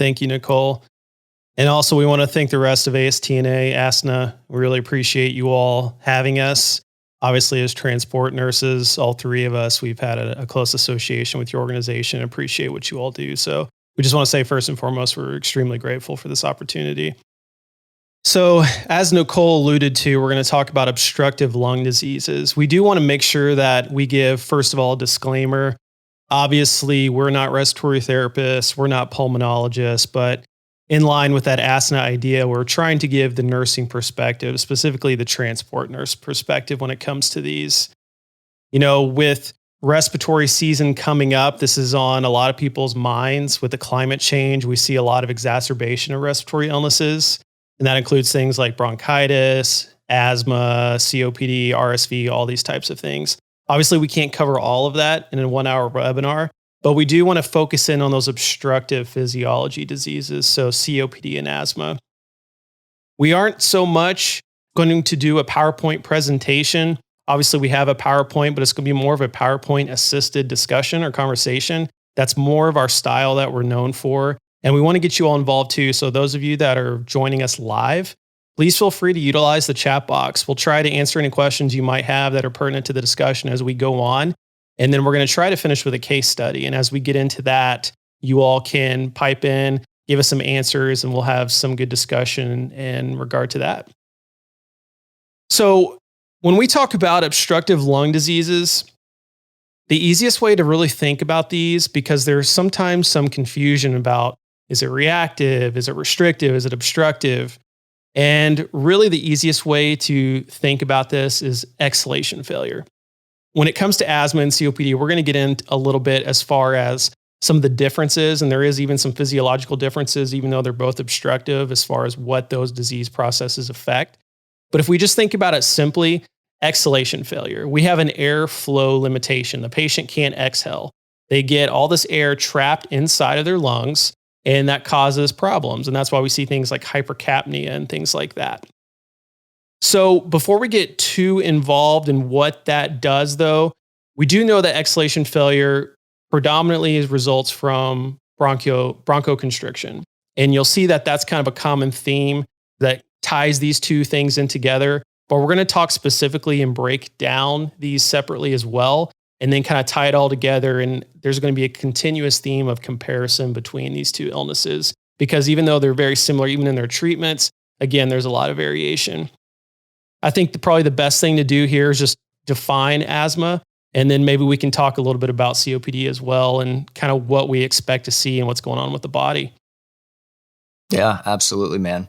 Thank you, Nicole. And also, we want to thank the rest of ASTNA, ASTNA. We really appreciate you all having us. Obviously, as transport nurses, all three of us, we've had a close association with your organization and appreciate what you all do. So we just want to say, first and foremost, we're extremely grateful for this opportunity. So as Nicole alluded to, we're going to talk about obstructive lung diseases. We do want to make sure that we give, first of all, a disclaimer. Obviously, we're not respiratory therapists, we're not pulmonologists, but in line with that ASTNA idea, we're trying to give the nursing perspective, specifically the transport nurse perspective when it comes to these. With respiratory season coming up, this is on a lot of people's minds. With the climate change, we see a lot of exacerbation of respiratory illnesses, and that includes things like bronchitis, asthma, COPD, RSV, all these types of things. Obviously, we can't cover all of that in a 1-hour webinar, but we do want to focus in on those obstructive physiology diseases, so COPD and asthma. We aren't so much going to do a PowerPoint presentation. Obviously, we have a PowerPoint, but it's going to be more of a PowerPoint-assisted discussion or conversation. That's more of our style that we're known for, and we want to get you all involved too. So those of you that are joining us live, please feel free to utilize the chat box. We'll try to answer any questions you might have that are pertinent to the discussion as we go on. And then we're going to try to finish with a case study. And as we get into that, you all can pipe in, give us some answers, and we'll have some good discussion in regard to that. So when we talk about obstructive lung diseases, the easiest way to really think about these, because there's sometimes some confusion about, is it reactive? Is it restrictive? Is it obstructive? And really the easiest way to think about this is exhalation failure. When it comes to asthma and COPD, we're going to get into a little bit as far as some of the differences, and there is even some physiological differences, even though they're both obstructive as far as what those disease processes affect. But if we just think about it simply, exhalation failure, we have an airflow limitation. The patient can't exhale. They get all this air trapped inside of their lungs, and that causes problems. And that's why we see things like hypercapnia and things like that. So before we get too involved in what that does, though, we do know that exhalation failure predominantly results from bronchoconstriction. And you'll see that that's kind of a common theme that ties these two things in together. But we're going to talk specifically and break down these separately as well, and then kind of tie it all together. And there's going to be a continuous theme of comparison between these two illnesses, because even though they're very similar, even in their treatments, again, there's a lot of variation. I think probably the best thing to do here is just define asthma, and then maybe we can talk a little bit about COPD as well and kind of what we expect to see and what's going on with the body. Yeah, absolutely, man.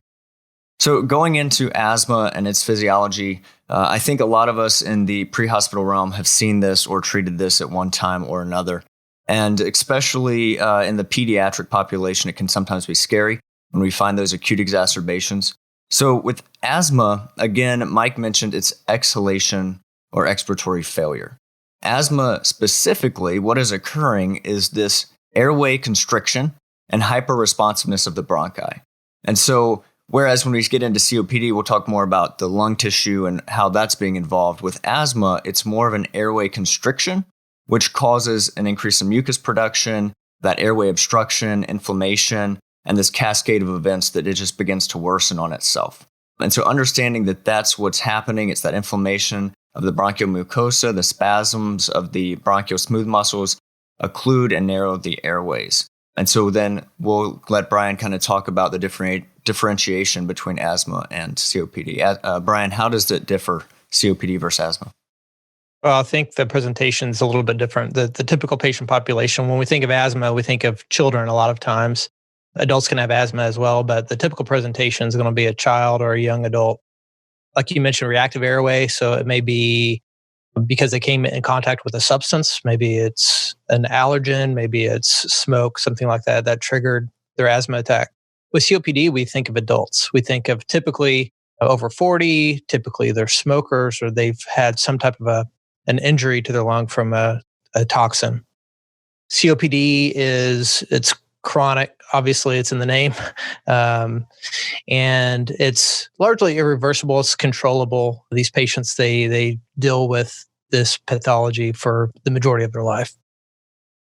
So going into asthma and its physiology, I think a lot of us in the pre-hospital realm have seen this or treated this at one time or another. And especially in the pediatric population, it can sometimes be scary when we find those acute exacerbations. So with asthma, again, Mike mentioned it's exhalation or expiratory failure. Asthma specifically, what is occurring is this airway constriction and hyperresponsiveness of the bronchi. And so whereas when we get into COPD, we'll talk more about the lung tissue and how that's being involved. With asthma, it's more of an airway constriction, which causes an increase in mucus production, that airway obstruction, inflammation, and this cascade of events that it just begins to worsen on itself. And so understanding that that's what's happening, it's that inflammation of the bronchial mucosa, the spasms of the bronchial smooth muscles occlude and narrow the airways. And so then we'll let Bryan kind of talk about the differentiation between asthma and COPD. Bryan, how does it differ, COPD versus asthma? Well, I think the presentation is a little bit different. The typical patient population, when we think of asthma, we think of children a lot of times. Adults can have asthma as well, but the typical presentation is going to be a child or a young adult. Like you mentioned, reactive airway. So it may be because they came in contact with a substance. Maybe it's an allergen, maybe it's smoke, something like that, that triggered their asthma attack. With COPD, we think of adults. We think of typically over 40, typically they're smokers or they've had some type of an injury to their lung from a toxin. COPD it's chronic. Obviously, it's in the name. And it's largely irreversible. It's controllable. These patients, they deal with this pathology for the majority of their life.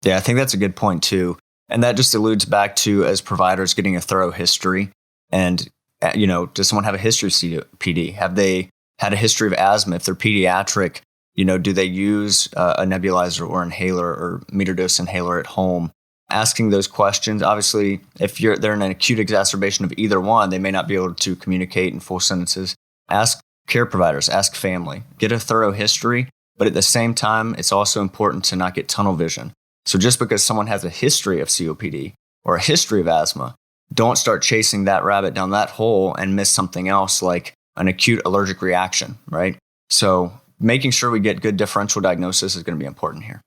Yeah, I think that's a good point too. And that just alludes back to, as providers, getting a thorough history. And, does someone have a history of COPD? Have they had a history of asthma? If they're pediatric, do they use a nebulizer or inhaler or meter dose inhaler at home? Asking those questions. Obviously, if they're in an acute exacerbation of either one, they may not be able to communicate in full sentences. Ask care providers, ask family, get a thorough history. But at the same time, it's also important to not get tunnel vision. So just because someone has a history of COPD or a history of asthma, don't start chasing that rabbit down that hole and miss something else like an acute allergic reaction, right? So making sure we get good differential diagnosis is going to be important here.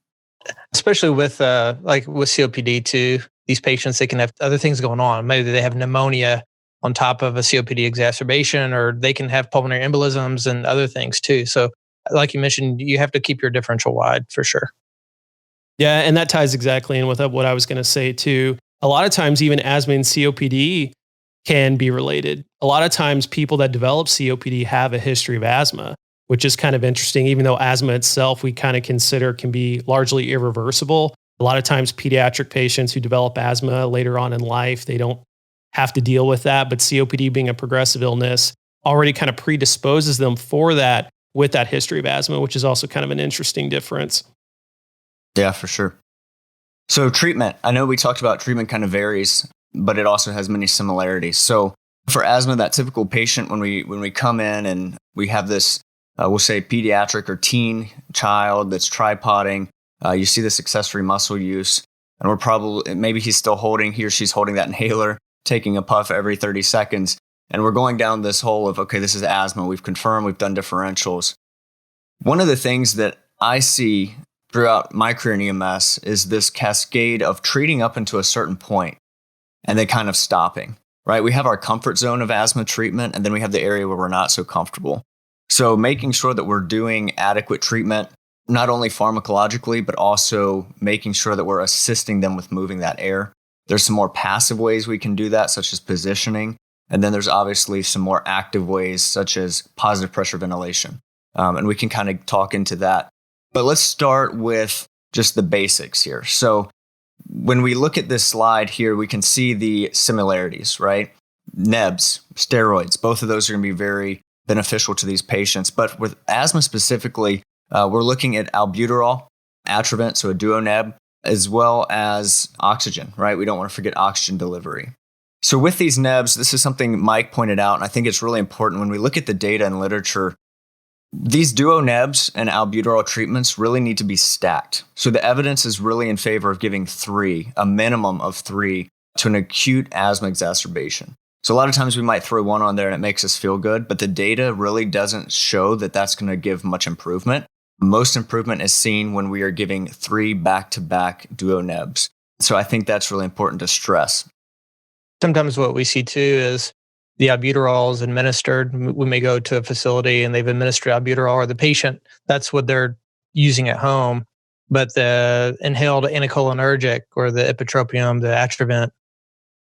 Especially with like with COPD too, these patients, they can have other things going on. Maybe they have pneumonia on top of a COPD exacerbation, or they can have pulmonary embolisms and other things too. So like you mentioned, you have to keep your differential wide for sure. Yeah, and that ties exactly in with what I was going to say too. A lot of times, even asthma and COPD can be related. A lot of times, people that develop COPD have a history of asthma, which is kind of interesting, even though asthma itself we kind of consider can be largely irreversible. A lot of times, pediatric patients who develop asthma later on in life, they don't have to deal with that. But COPD being a progressive illness already kind of predisposes them for that with that history of asthma, which is also kind of an interesting difference. Yeah, for sure. So treatment, I know we talked about treatment kind of varies, but it also has many similarities. So for asthma, that typical patient, when we come in and we have this, we'll say pediatric or teen child that's tripoding, you see this accessory muscle use, and maybe he or she's holding that inhaler, taking a puff every 30 seconds. And we're going down this hole of, okay, this is asthma. We've confirmed, we've done differentials. One of the things that I see throughout my career in EMS is this cascade of treating up into a certain point and then kind of stopping, right? We have our comfort zone of asthma treatment, and then we have the area where we're not so comfortable. So making sure that we're doing adequate treatment, not only pharmacologically, but also making sure that we're assisting them with moving that air. There's some more passive ways we can do that, such as positioning. And then there's obviously some more active ways, such as positive pressure ventilation. And we can kind of talk into that. But let's start with just the basics here. So when we look at this slide here, we can see the similarities, right? Nebs, steroids, both of those are going to be very beneficial to these patients. But with asthma specifically, we're looking at albuterol, Atrovent, so a duo neb, as well as oxygen, right? We don't want to forget oxygen delivery. So with these nebs, this is something Mike pointed out, and I think it's really important when we look at the data and literature. These duo nebs and albuterol treatments really need to be stacked. So the evidence is really in favor of giving a minimum of 3 to an acute asthma exacerbation. So a lot of times we might throw one on there and it makes us feel good, but the data really doesn't show that that's going to give much improvement. Most improvement is seen when we are giving 3 back-to-back duo nebs. So I think that's really important to stress. Sometimes what we see too is the albuterol is administered. We may go to a facility and they've administered albuterol, or the patient, that's what they're using at home. But the inhaled anticholinergic or the ipratropium, the Atrovent,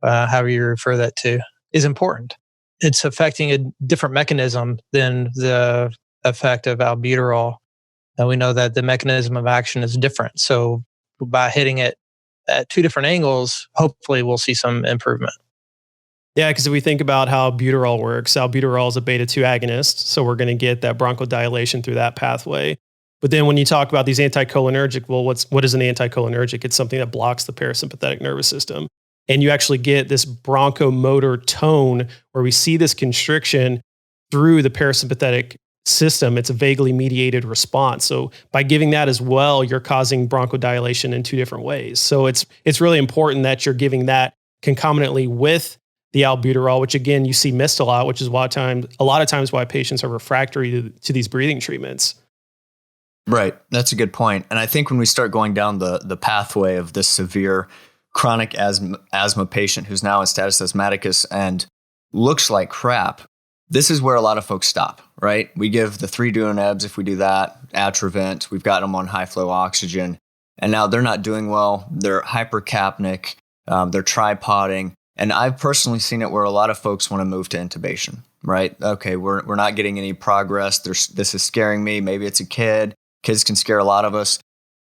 however you refer that to, is important. It's affecting a different mechanism than the effect of albuterol. And we know that the mechanism of action is different. So by hitting it at 2 different angles, hopefully we'll see some improvement. Yeah, because if we think about how albuterol works, albuterol is a beta-2 agonist, so we're going to get that bronchodilation through that pathway. But then when you talk about these anticholinergic, well, what is an anticholinergic? It's something that blocks the parasympathetic nervous system. And you actually get this bronchomotor tone where we see this constriction through the parasympathetic system. It's a vaguely mediated response. So by giving that as well, you're causing bronchodilation in 2 different ways. So it's really important that you're giving that concomitantly with the albuterol, which again, you see missed a lot, which is a lot of times why patients are refractory to these breathing treatments. Right. That's a good point. And I think when we start going down the pathway of this severe chronic asthma patient who's now in status asthmaticus and looks like crap, this is where a lot of folks stop, right? We give the 3 duo nebs if we do that, Atrovent, we've got them on high flow oxygen, and now they're not doing well. They're hypercapnic, they're tripoding. And I've personally seen it where a lot of folks want to move to intubation, right? Okay, we're not getting any progress. This is scaring me. Maybe it's a kid. Kids can scare a lot of us.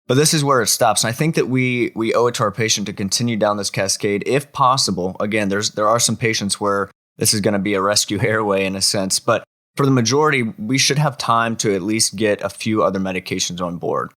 But this is where it stops. And I think that we owe it to our patient to continue down this cascade if possible. Again, there are some patients where this is going to be a rescue airway in a sense, but for the majority, we should have time to at least get a few other medications on board.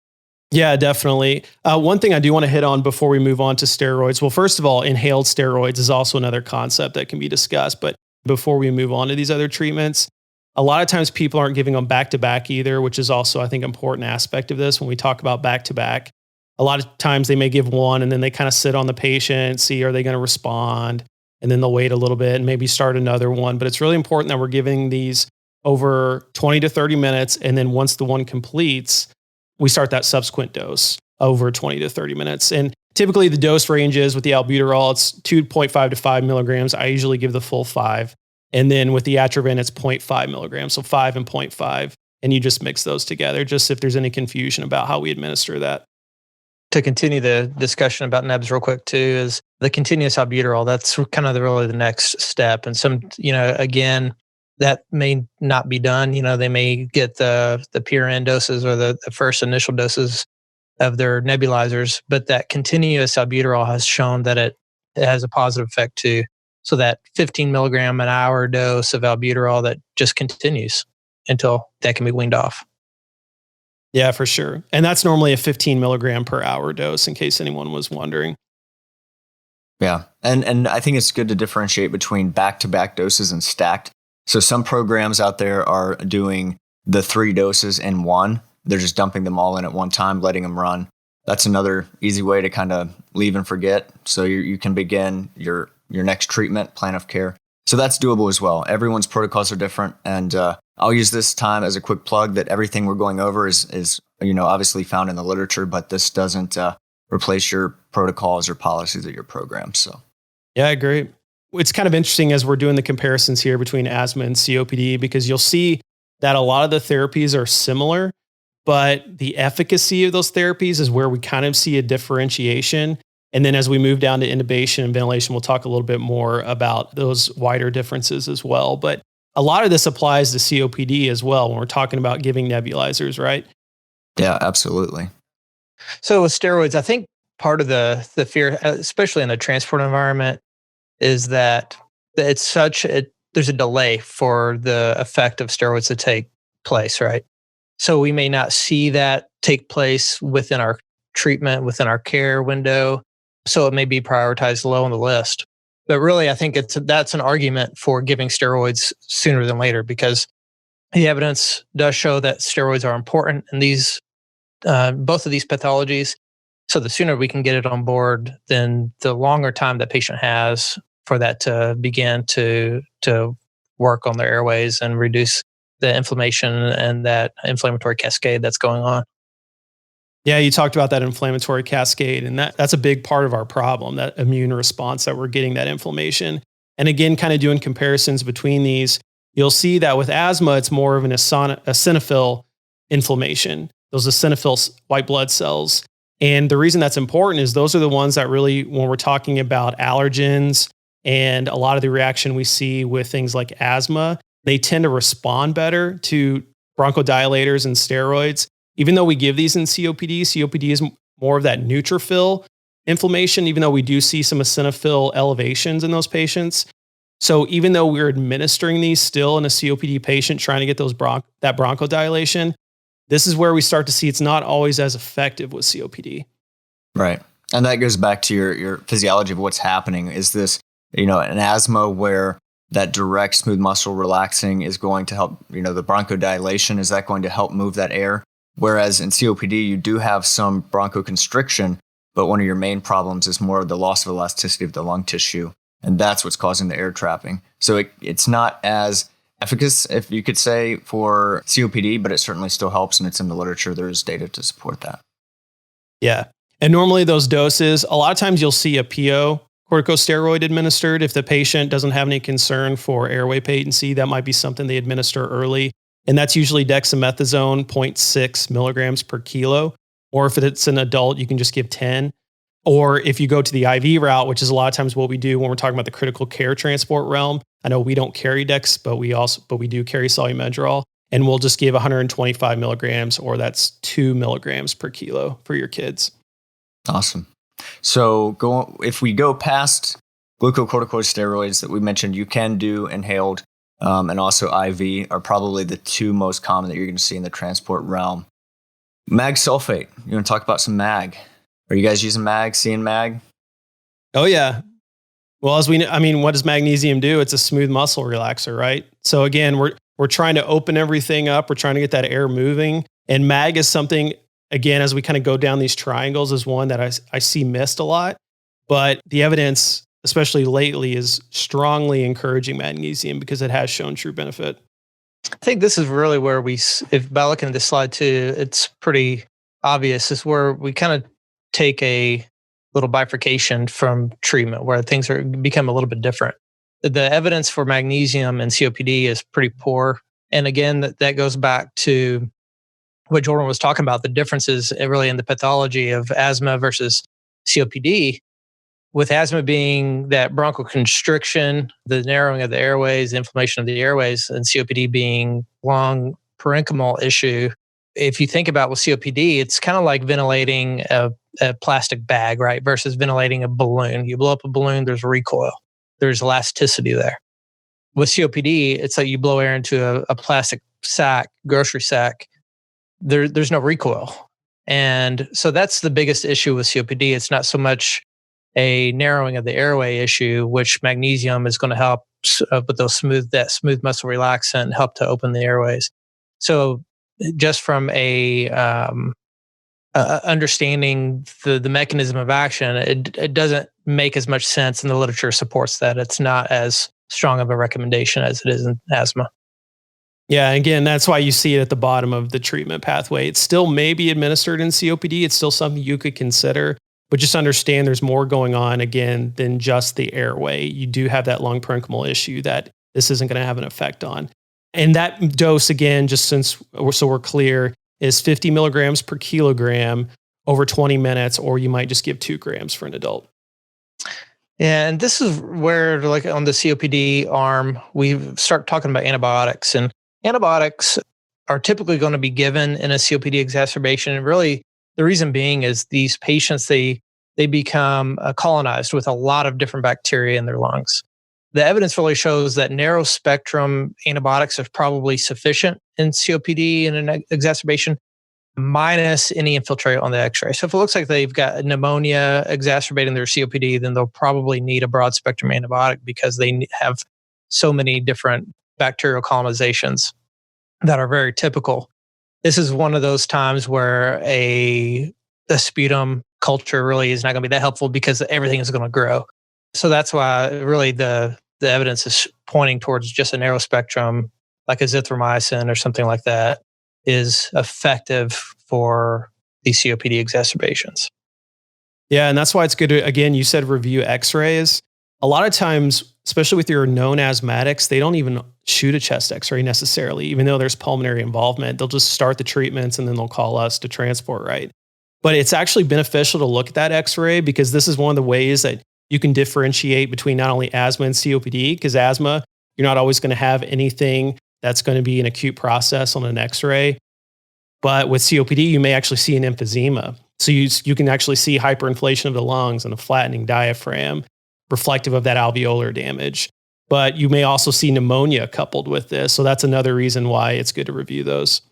Yeah, definitely. One thing I do want to hit on before we move on to steroids. Well, first of all, inhaled steroids is also another concept that can be discussed. But before we move on to these other treatments, a lot of times people aren't giving them back to back either, which is also, I think, an important aspect of this when we talk about back to back. A lot of times they may give one and then they kind of sit on the patient, see, are they going to respond? And then they'll wait a little bit and maybe start another one. But it's really important that we're giving these over 20 to 30 minutes. And then once the one completes, we start that subsequent dose over 20 to 30 minutes. And typically the dose ranges with the albuterol, it's 2.5 to 5 milligrams. I usually give the full 5. And then with the Atrovent, it's 0.5 milligrams. So 5 and 0.5. And you just mix those together, just if there's any confusion about how we administer that. To continue the discussion about nebs real quick too, is the continuous albuterol. That's kind of really the next step. And some, again, that may not be done. They may get the PRN doses or the first initial doses of their nebulizers, but that continuous albuterol has shown that it has a positive effect too. So that 15 milligram an hour dose of albuterol that just continues until that can be weaned off. Yeah, for sure. And that's normally a 15 milligram per hour dose, in case anyone was wondering. Yeah. And I think it's good to differentiate between back-to-back doses and stacked. So some programs out there are doing the 3 doses in one. They're just dumping them all in at one time, letting them run. That's another easy way to kind of leave and forget. So you can begin your next treatment plan of care. So that's doable as well. Everyone's protocols are different. And I'll use this time as a quick plug that everything we're going over is obviously found in the literature, but this doesn't replace your protocols or policies of your program. So yeah, I agree. It's kind of interesting as we're doing the comparisons here between asthma and COPD, because you'll see that a lot of the therapies are similar, but the efficacy of those therapies is where we kind of see a differentiation. And then as we move down to intubation and ventilation, we'll talk a little bit more about those wider differences as well. But a lot of this applies to COPD as well when we're talking about giving nebulizers, right? Yeah, absolutely. So with steroids, I think part of the fear, especially in a transport environment, is that there's a delay for the effect of steroids to take place, right? So we may not see that take place within our treatment, within our care window. So it may be prioritized low on the list. But really, I think that's an argument for giving steroids sooner than later, because the evidence does show that steroids are important in these both of these pathologies. So the sooner we can get it on board, then the longer time that patient has for that to begin to work on their airways and reduce the inflammation and that inflammatory cascade that's going on. Yeah, you talked about that inflammatory cascade, and that's a big part of our problem, that immune response that we're getting, that inflammation. And again, kind of doing comparisons between these, you'll see that with asthma, it's more of an eosinophil inflammation, those eosinophil white blood cells. And the reason that's important is those are the ones that really, when we're talking about allergens and a lot of the reaction we see with things like asthma, they tend to respond better to bronchodilators and steroids. Even though we give these in COPD is more of that neutrophil inflammation, even though we do see some eosinophil elevations in those patients. So even though we're administering these still in a COPD patient, trying to get that bronchodilation, this is where we start to see it's not always as effective with COPD. Right. And that goes back to your physiology of what's happening. Is this, an asthma where that direct smooth muscle relaxing is going to help, the bronchodilation, is that going to help move that air? Whereas in COPD, you do have some bronchoconstriction, but one of your main problems is more of the loss of elasticity of the lung tissue. And that's what's causing the air trapping. So it's not as efficacious, if you could say, for COPD, but it certainly still helps. And it's in the literature. There's data to support that. Yeah. And normally those doses, a lot of times you'll see a PO corticosteroid administered. If the patient doesn't have any concern for airway patency, that might be something they administer early. And that's usually dexamethasone, 0.6 milligrams per kilo. Or if it's an adult, you can just give 10. Or if you go to the IV route, which is a lot of times what we do when we're talking about the critical care transport realm. I know we don't carry dex, but we do carry solumedrol. And we'll just give 125 milligrams, or that's 2 milligrams per kilo for your kids. Awesome. So if we go past glucocorticosteroids that we mentioned, you can do inhaled and also IV are probably the two most common that you're going to see in the transport realm. Mag sulfate. You want to talk about some mag? Are you guys using mag, seeing mag? Oh, yeah. Well, what does magnesium do? It's a smooth muscle relaxer, right? So again, we're trying to open everything up. We're trying to get that air moving. And mag is something, again, as we kind of go down these triangles, is one that I see missed a lot. But the evidence, especially lately, is strongly encouraging magnesium because it has shown true benefit. I think this is really where if by looking at this slide too, it's pretty obvious, is where we kind of take a little bifurcation from treatment where things become a little bit different. The evidence for magnesium and COPD is pretty poor. And again, that goes back to what Jordan was talking about, the differences really in the pathology of asthma versus COPD. With asthma being that bronchoconstriction, the narrowing of the airways, inflammation of the airways, and COPD being lung parenchymal issue. If you think about with COPD, it's kind of like ventilating a plastic bag, right? Versus ventilating a balloon. You blow up a balloon, there's recoil. There's elasticity there. With COPD, it's like you blow air into a plastic sack, grocery sack. There's no recoil. And so that's the biggest issue with COPD. It's not so much a narrowing of the airway issue, which magnesium is going to help with that smooth muscle relaxant, help to open the airways. So just from understanding the mechanism of action, it doesn't make as much sense, and the literature supports that. It's not as strong of a recommendation as it is in asthma. Yeah, again, that's why you see it at the bottom of the treatment pathway. It still may be administered in COPD. It's still something you could consider, but just understand there's more going on, again, than just the airway. You do have that lung parenchymal issue that this isn't going to have an effect on. And that dose, again, just so we're clear, is 50 milligrams per kilogram over 20 minutes, or you might just give 2 grams for an adult. Yeah, and this is where, like on the COPD arm, we start talking about antibiotics. And antibiotics are typically going to be given in a COPD exacerbation. And really, the reason being is these patients, they become colonized with a lot of different bacteria in their lungs. The evidence really shows that narrow spectrum antibiotics are probably sufficient in COPD in an exacerbation, minus any infiltrate on the x-ray. So if it looks like they've got pneumonia exacerbating their COPD, then they'll probably need a broad spectrum antibiotic because they have so many different bacterial colonizations that are very typical. This is one of those times where a sputum culture really is not going to be that helpful because everything is going to grow. So that's why really the evidence is pointing towards just a narrow spectrum, like azithromycin or something like that, is effective for these COPD exacerbations. Yeah, and that's why it's good to, again, you said review x-rays. A lot of times, especially with your known asthmatics, they don't even shoot a chest x-ray necessarily, even though there's pulmonary involvement. They'll just start the treatments and then they'll call us to transport, right? But it's actually beneficial to look at that x-ray because this is one of the ways that you can differentiate between not only asthma and COPD, because asthma, you're not always going to have anything that's going to be an acute process on an x-ray. But with COPD, you may actually see an emphysema. So you can actually see hyperinflation of the lungs and a flattening diaphragm, reflective of that alveolar damage. But you may also see pneumonia coupled with this. So that's another reason why it's good to review those.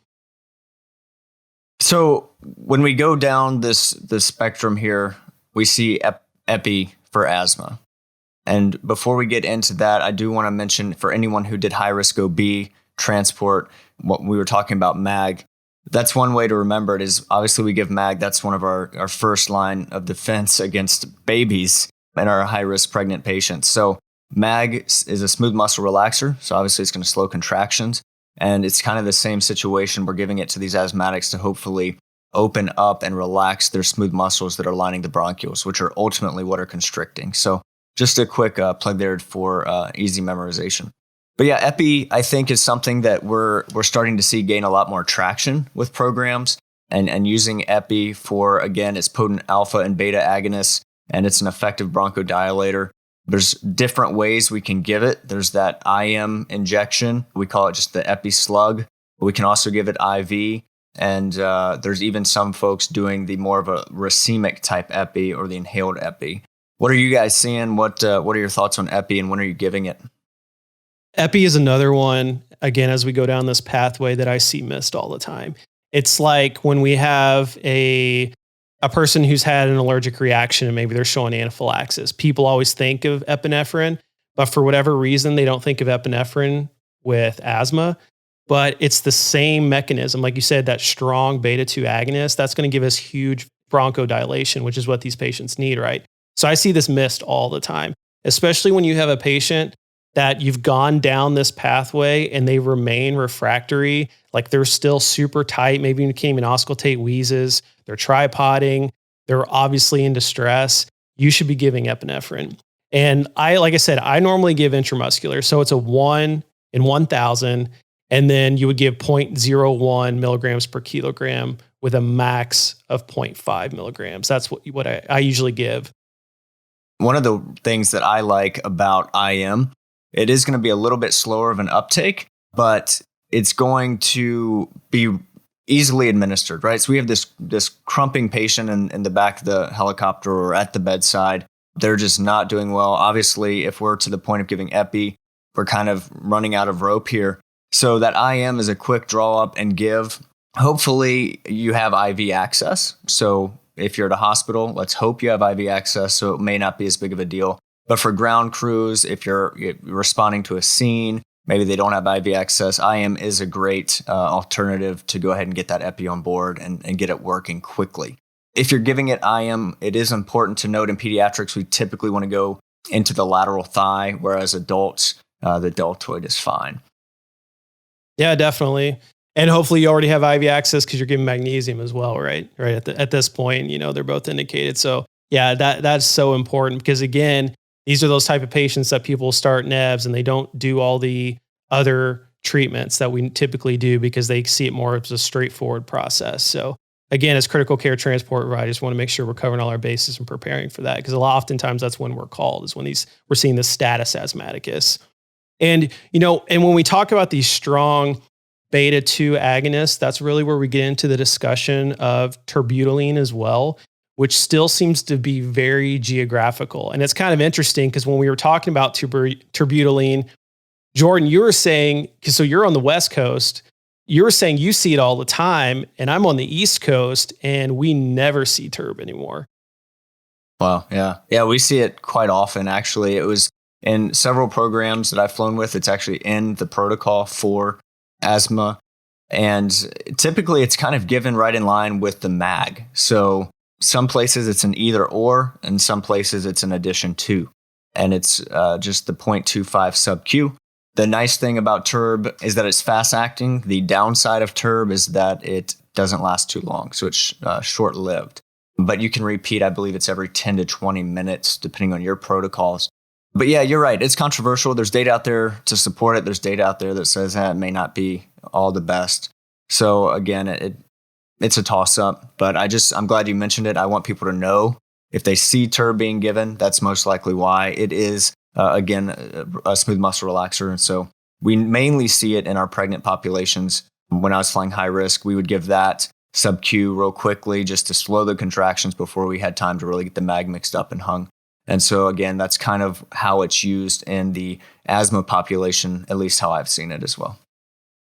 So when we go down the spectrum here, we see epi for asthma. And before we get into that, I do want to mention for anyone who did high risk OB transport, what we were talking about MAG, that's one way to remember it is obviously we give MAG. That's one of our first line of defense against babies and our high risk pregnant patients. So MAG is a smooth muscle relaxer. So obviously it's going to slow contractions. And it's kind of the same situation. We're giving it to these asthmatics to hopefully open up and relax their smooth muscles that are lining the bronchioles, which are ultimately what are constricting. So just a quick plug there for easy memorization. But yeah, epi, I think, is something that we're starting to see gain a lot more traction with programs and using epi for, again, its potent alpha and beta agonists, and it's an effective bronchodilator. There's different ways we can give it. There's that IM injection. We call it just the epi slug. We can also give it IV. And there's even some folks doing the more of a racemic type epi or the inhaled epi. What are you guys seeing? What are your thoughts on epi, and when are you giving it? Epi is another one, again, as we go down this pathway that I see missed all the time. It's like when we have a person who's had an allergic reaction and maybe they're showing anaphylaxis. People always think of epinephrine, but for whatever reason, they don't think of epinephrine with asthma. But it's the same mechanism. Like you said, that strong beta-2 agonist, that's going to give us huge bronchodilation, which is what these patients need, right? So I see this missed all the time, especially when you have a patient that you've gone down this pathway and they remain refractory, like they're still super tight, maybe you can't even auscultate wheezes, they're tripoding, they're obviously in distress. You should be giving epinephrine. And like I said, I normally give intramuscular. So it's a 1 in 1,000. And then you would give 0.01 milligrams per kilogram with a max of 0.5 milligrams. That's what I usually give. One of the things that I like about IM, it is going to be a little bit slower of an uptake, but it's going to be easily administered, right? So we have this crumping patient in the back of the helicopter or at the bedside. They're just not doing well. Obviously, if we're to the point of giving epi, we're kind of running out of rope here. So that IM is a quick draw up and give. Hopefully you have IV access. So if you're at a hospital, let's hope you have IV access. So it may not be as big of a deal. But for ground crews, if you're responding to a scene, maybe they don't have IV access, IM is a great alternative to go ahead and get that epi on board and get it working quickly. If you're giving it IM, it is important to note in pediatrics, we typically want to go into the lateral thigh, whereas adults, the deltoid is fine. Yeah, definitely. And hopefully you already have IV access because you're giving magnesium as well, right? Right at this point, they're both indicated. So yeah, that's so important because again, these are those type of patients that people start NEVs and they don't do all the other treatments that we typically do because they see it more as a straightforward process. So again, as critical care transport providers, want to make sure we're covering all our bases and preparing for that because oftentimes that's when we're called, is when we're seeing the status asthmaticus. And, and when we talk about these strong beta-2 agonists, that's really where we get into the discussion of terbutaline as well, which still seems to be very geographical. And it's kind of interesting because when we were talking about terbutaline, Jordan, you were saying, so you're on the West Coast, you were saying you see it all the time, and I'm on the East Coast, and we never see terb anymore. Wow, yeah. Yeah, we see it quite often, actually. It was in several programs that I've flown with. It's actually in the protocol for asthma. And typically it's kind of given right in line with the MAG. So some places it's an either or, and some places it's an addition to. And it's just the 0.25 sub-Q. The nice thing about terb is that it's fast acting. The downside of terb is that it doesn't last too long. So it's short-lived. But you can repeat, I believe it's every 10 to 20 minutes, depending on your protocols. But yeah, you're right. It's controversial. There's data out there to support it. There's data out there that says it may not be all the best. So again, it's a toss-up. But I'm glad you mentioned it. I want people to know if they see terb being given, that's most likely why. It is, again, a smooth muscle relaxer. And so we mainly see it in our pregnant populations. When I was flying high risk, we would give that sub-Q real quickly just to slow the contractions before we had time to really get the MAG mixed up and hung. And so again, that's kind of how it's used in the asthma population, at least how I've seen it as well.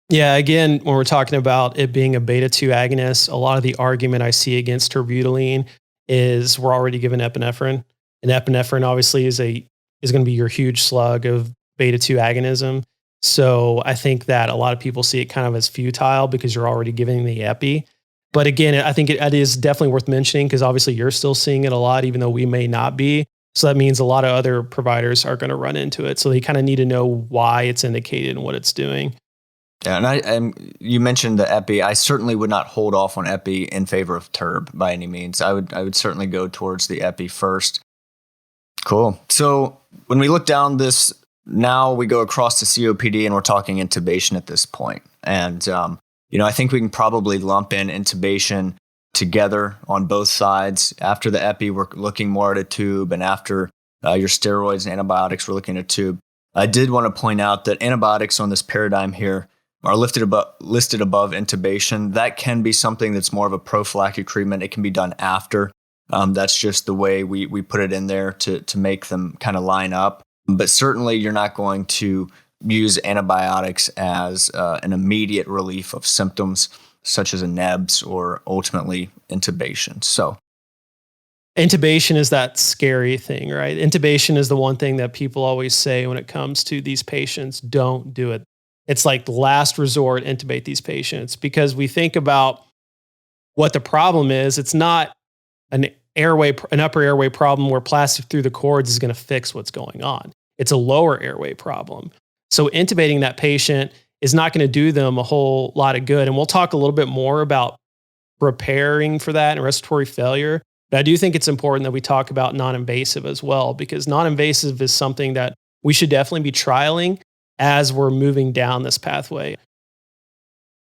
Yeah, again, when we're talking about it being a beta-2 agonist, a lot of the argument I see against terbutaline is we're already given epinephrine. And epinephrine obviously is going to be your huge slug of beta-2 agonism. So I think that a lot of people see it kind of as futile because you're already giving the epi. But again, I think it is definitely worth mentioning because obviously you're still seeing it a lot, even though we may not be. So that means a lot of other providers are going to run into it. So they kind of need to know why it's indicated and what it's doing. Yeah, and you mentioned the epi. I certainly would not hold off on epi in favor of terb by any means. I would certainly go towards the epi first. Cool. So when we look down this, now we go across to COPD and we're talking intubation at this point. And I think we can probably lump in intubation together on both sides. After the epi, we're looking more at a tube, and after your steroids and antibiotics, we're looking at a tube. I did want to point out that antibiotics on this paradigm here, are listed above intubation, that can be something that's more of a prophylactic treatment. It can be done after. That's just the way we put it in there to make them kind of line up. But certainly you're not going to use antibiotics as an immediate relief of symptoms such as a NEBS or ultimately intubation. So intubation is that scary thing, right? Intubation is the one thing that people always say when it comes to these patients, don't do it. It's like the last resort, intubate these patients, because we think about what the problem is. It's not an upper airway problem where plastic through the cords is going to fix what's going on. It's a lower airway problem. So intubating that patient is not going to do them a whole lot of good. And we'll talk a little bit more about preparing for that and respiratory failure. But I do think it's important that we talk about non-invasive as well, because non-invasive is something that we should definitely be trialing as we're moving down this pathway.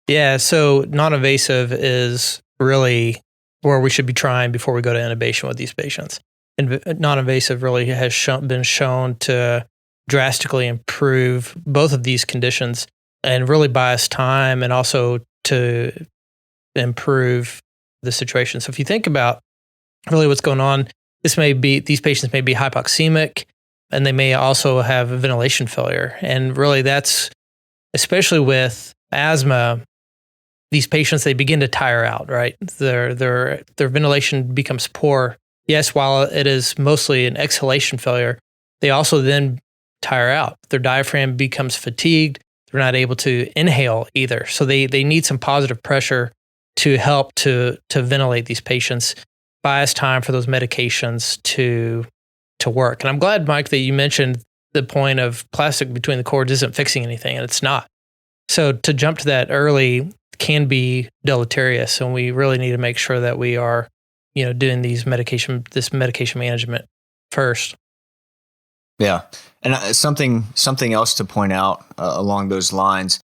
Yeah, so non-invasive is really where we should be trying before we go to intubation with these patients. And non-invasive really has been shown to drastically improve both of these conditions and really buy us time and also to improve the situation. So if you think about really what's going on, these patients may be hypoxemic and they may also have a ventilation failure. And really that's, especially with asthma, these patients, they begin to tire out, right? Their ventilation becomes poor. Yes, while it is mostly an exhalation failure, they also then tire out. Their diaphragm becomes fatigued. They're not able to inhale either. So they need some positive pressure to help to ventilate these patients, buy us time for those medications to work. And I'm glad, Mike, that you mentioned the point of plastic between the cords isn't fixing anything, and it's not. So to jump to that early can be deleterious, and we really need to make sure that we are, doing this medication management first. Yeah. And something else to point out along those lines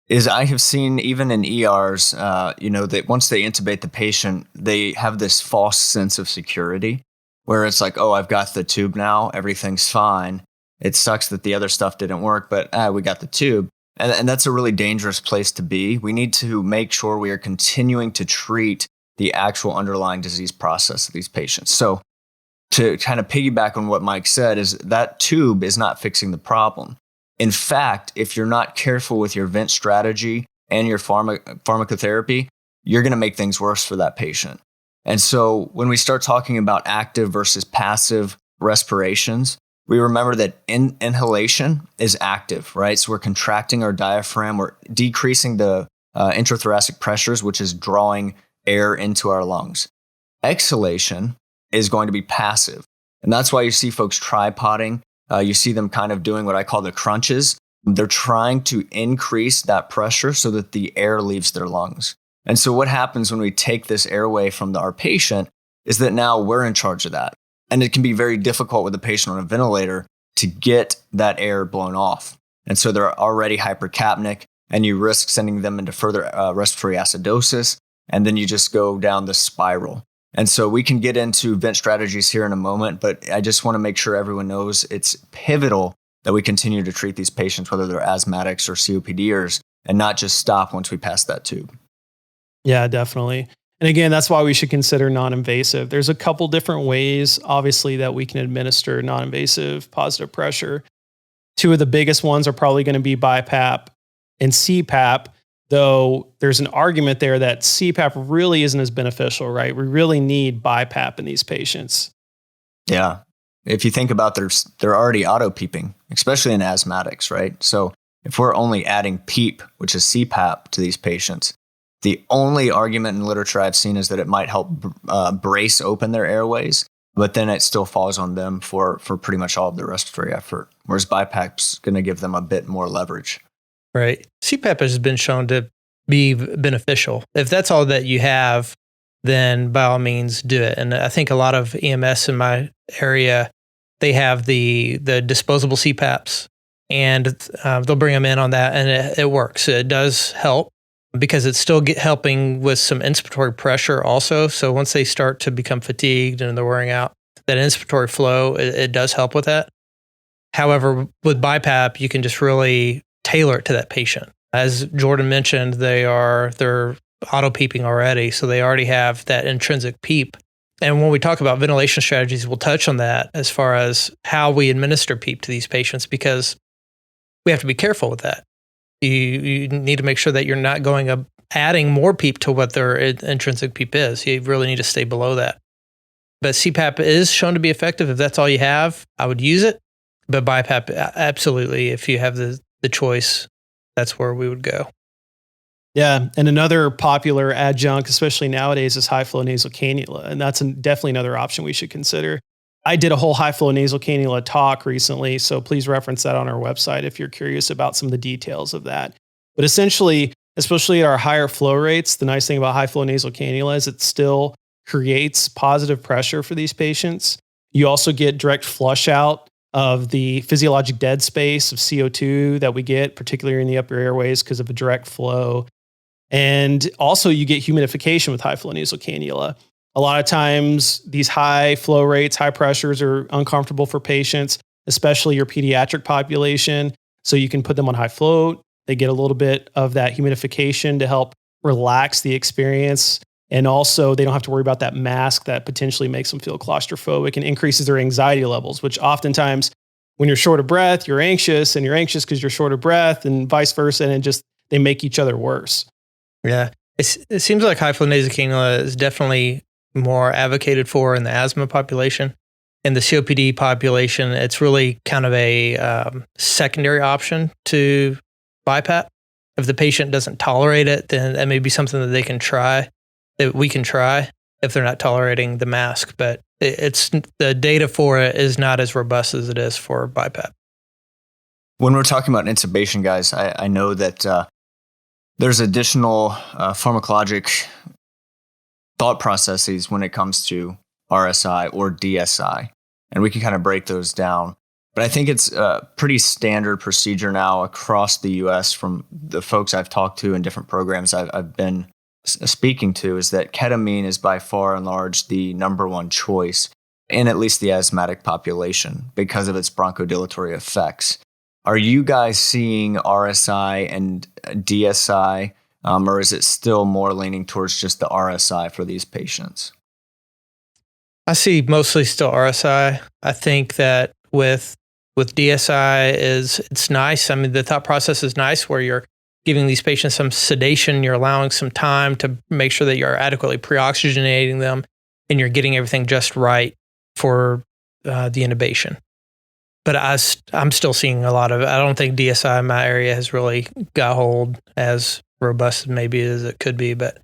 is I have seen even in ERs, that once they intubate the patient, they have this false sense of security where it's like, oh, I've got the tube now, everything's fine. It sucks that the other stuff didn't work, but we got the tube. And that's a really dangerous place to be. We need to make sure we are continuing to treat the actual underlying disease process of these patients. So to kind of piggyback on what Mike said, is that tube is not fixing the problem. In fact, if you're not careful with your vent strategy and your pharmacotherapy, you're going to make things worse for that patient. And so when we start talking about active versus passive respirations, we remember that inhalation is active, right? So we're contracting our diaphragm, we're decreasing the intrathoracic pressures, which is drawing air into our lungs. Exhalation is going to be passive. And that's why you see folks tripoding. You see them kind of doing what I call the crunches. They're trying to increase that pressure so that the air leaves their lungs. And so what happens when we take this airway from our patient is that now we're in charge of that. And it can be very difficult with a patient on a ventilator to get that air blown off. And so they're already hypercapnic, and you risk sending them into further respiratory acidosis. And then you just go down the spiral. And so we can get into vent strategies here in a moment, but I just want to make sure everyone knows it's pivotal that we continue to treat these patients, whether they're asthmatics or COPDers, and not just stop once we pass that tube. Yeah, definitely. And again, that's why we should consider non-invasive. There's a couple different ways, obviously, that we can administer non-invasive positive pressure. Two of the biggest ones are probably going to be BiPAP and CPAP, though there's an argument there that CPAP really isn't as beneficial, right? We really need BiPAP in these patients. Yeah. If you think about they're already auto-peeping, especially in asthmatics, right? So if we're only adding PEEP, which is CPAP, to these patients, the only argument in literature I've seen is that it might help brace open their airways, but then it still falls on them for pretty much all of their respiratory effort, whereas BiPAP's going to give them a bit more leverage. Right. CPAP has been shown to be beneficial. If that's all that you have, then by all means do it. And I think a lot of EMS in my area, they have the disposable CPAPs, and they'll bring them in on that, and it works. It does help because it's still helping with some inspiratory pressure also. So once they start to become fatigued and they're wearing out, that inspiratory flow, it does help with that. However, with BiPAP, you can just really tailor it to that patient. As Jordan mentioned, they're auto peeping already, so they already have that intrinsic peep. And when we talk about ventilation strategies, we'll touch on that as far as how we administer PEEP to these patients, because we have to be careful with that. You need to make sure that you're not adding more PEEP to what their intrinsic PEEP is. You really need to stay below that. But CPAP is shown to be effective. If that's all you have, I would use it. But BiPAP, absolutely, if you have the choice, that's where we would go. Yeah, and another popular adjunct, especially nowadays, is high-flow nasal cannula, and that's definitely another option we should consider. I did a whole high-flow nasal cannula talk recently, so please reference that on our website if you're curious about some of the details of that. But essentially, especially at our higher flow rates, the nice thing about high-flow nasal cannula is it still creates positive pressure for these patients. You also get direct flush out of the physiologic dead space of CO2 that we get, particularly in the upper airways because of a direct flow. And also you get humidification with high flow nasal cannula. A lot of times these high flow rates, high pressures are uncomfortable for patients, especially your pediatric population. So you can put them on high float. They get a little bit of that humidification to help relax the experience. And also they don't have to worry about that mask that potentially makes them feel claustrophobic and increases their anxiety levels, which oftentimes when you're short of breath, you're anxious because you're short of breath, and vice versa. And they make each other worse. Yeah. It seems like high flow nasal cannula is definitely more advocated for in the asthma population. In the COPD population, it's really kind of a secondary option to BiPAP. If the patient doesn't tolerate it, then that may be something that they can try, that we can try if they're not tolerating the mask. But it's the data for it is not as robust as it is for BiPAP. When we're talking about intubation, guys, I know that there's additional pharmacologic thought processes when it comes to RSI or DSI, and we can kind of break those down. But I think it's a pretty standard procedure now across the U.S. from the folks I've talked to in different programs I've been speaking to, is that ketamine is by far and large the number one choice in at least the asthmatic population because of its bronchodilatory effects. Are you guys seeing RSI and DSI, or is it still more leaning towards just the RSI for these patients? I see mostly still RSI. I think that with DSI it's nice. I mean, the thought process is nice where you're giving these patients some sedation, you're allowing some time to make sure that you're adequately pre-oxygenating them, and you're getting everything just right for the intubation. But I'm still seeing a lot of it. I don't think DSI in my area has really got hold as robust maybe as it could be. But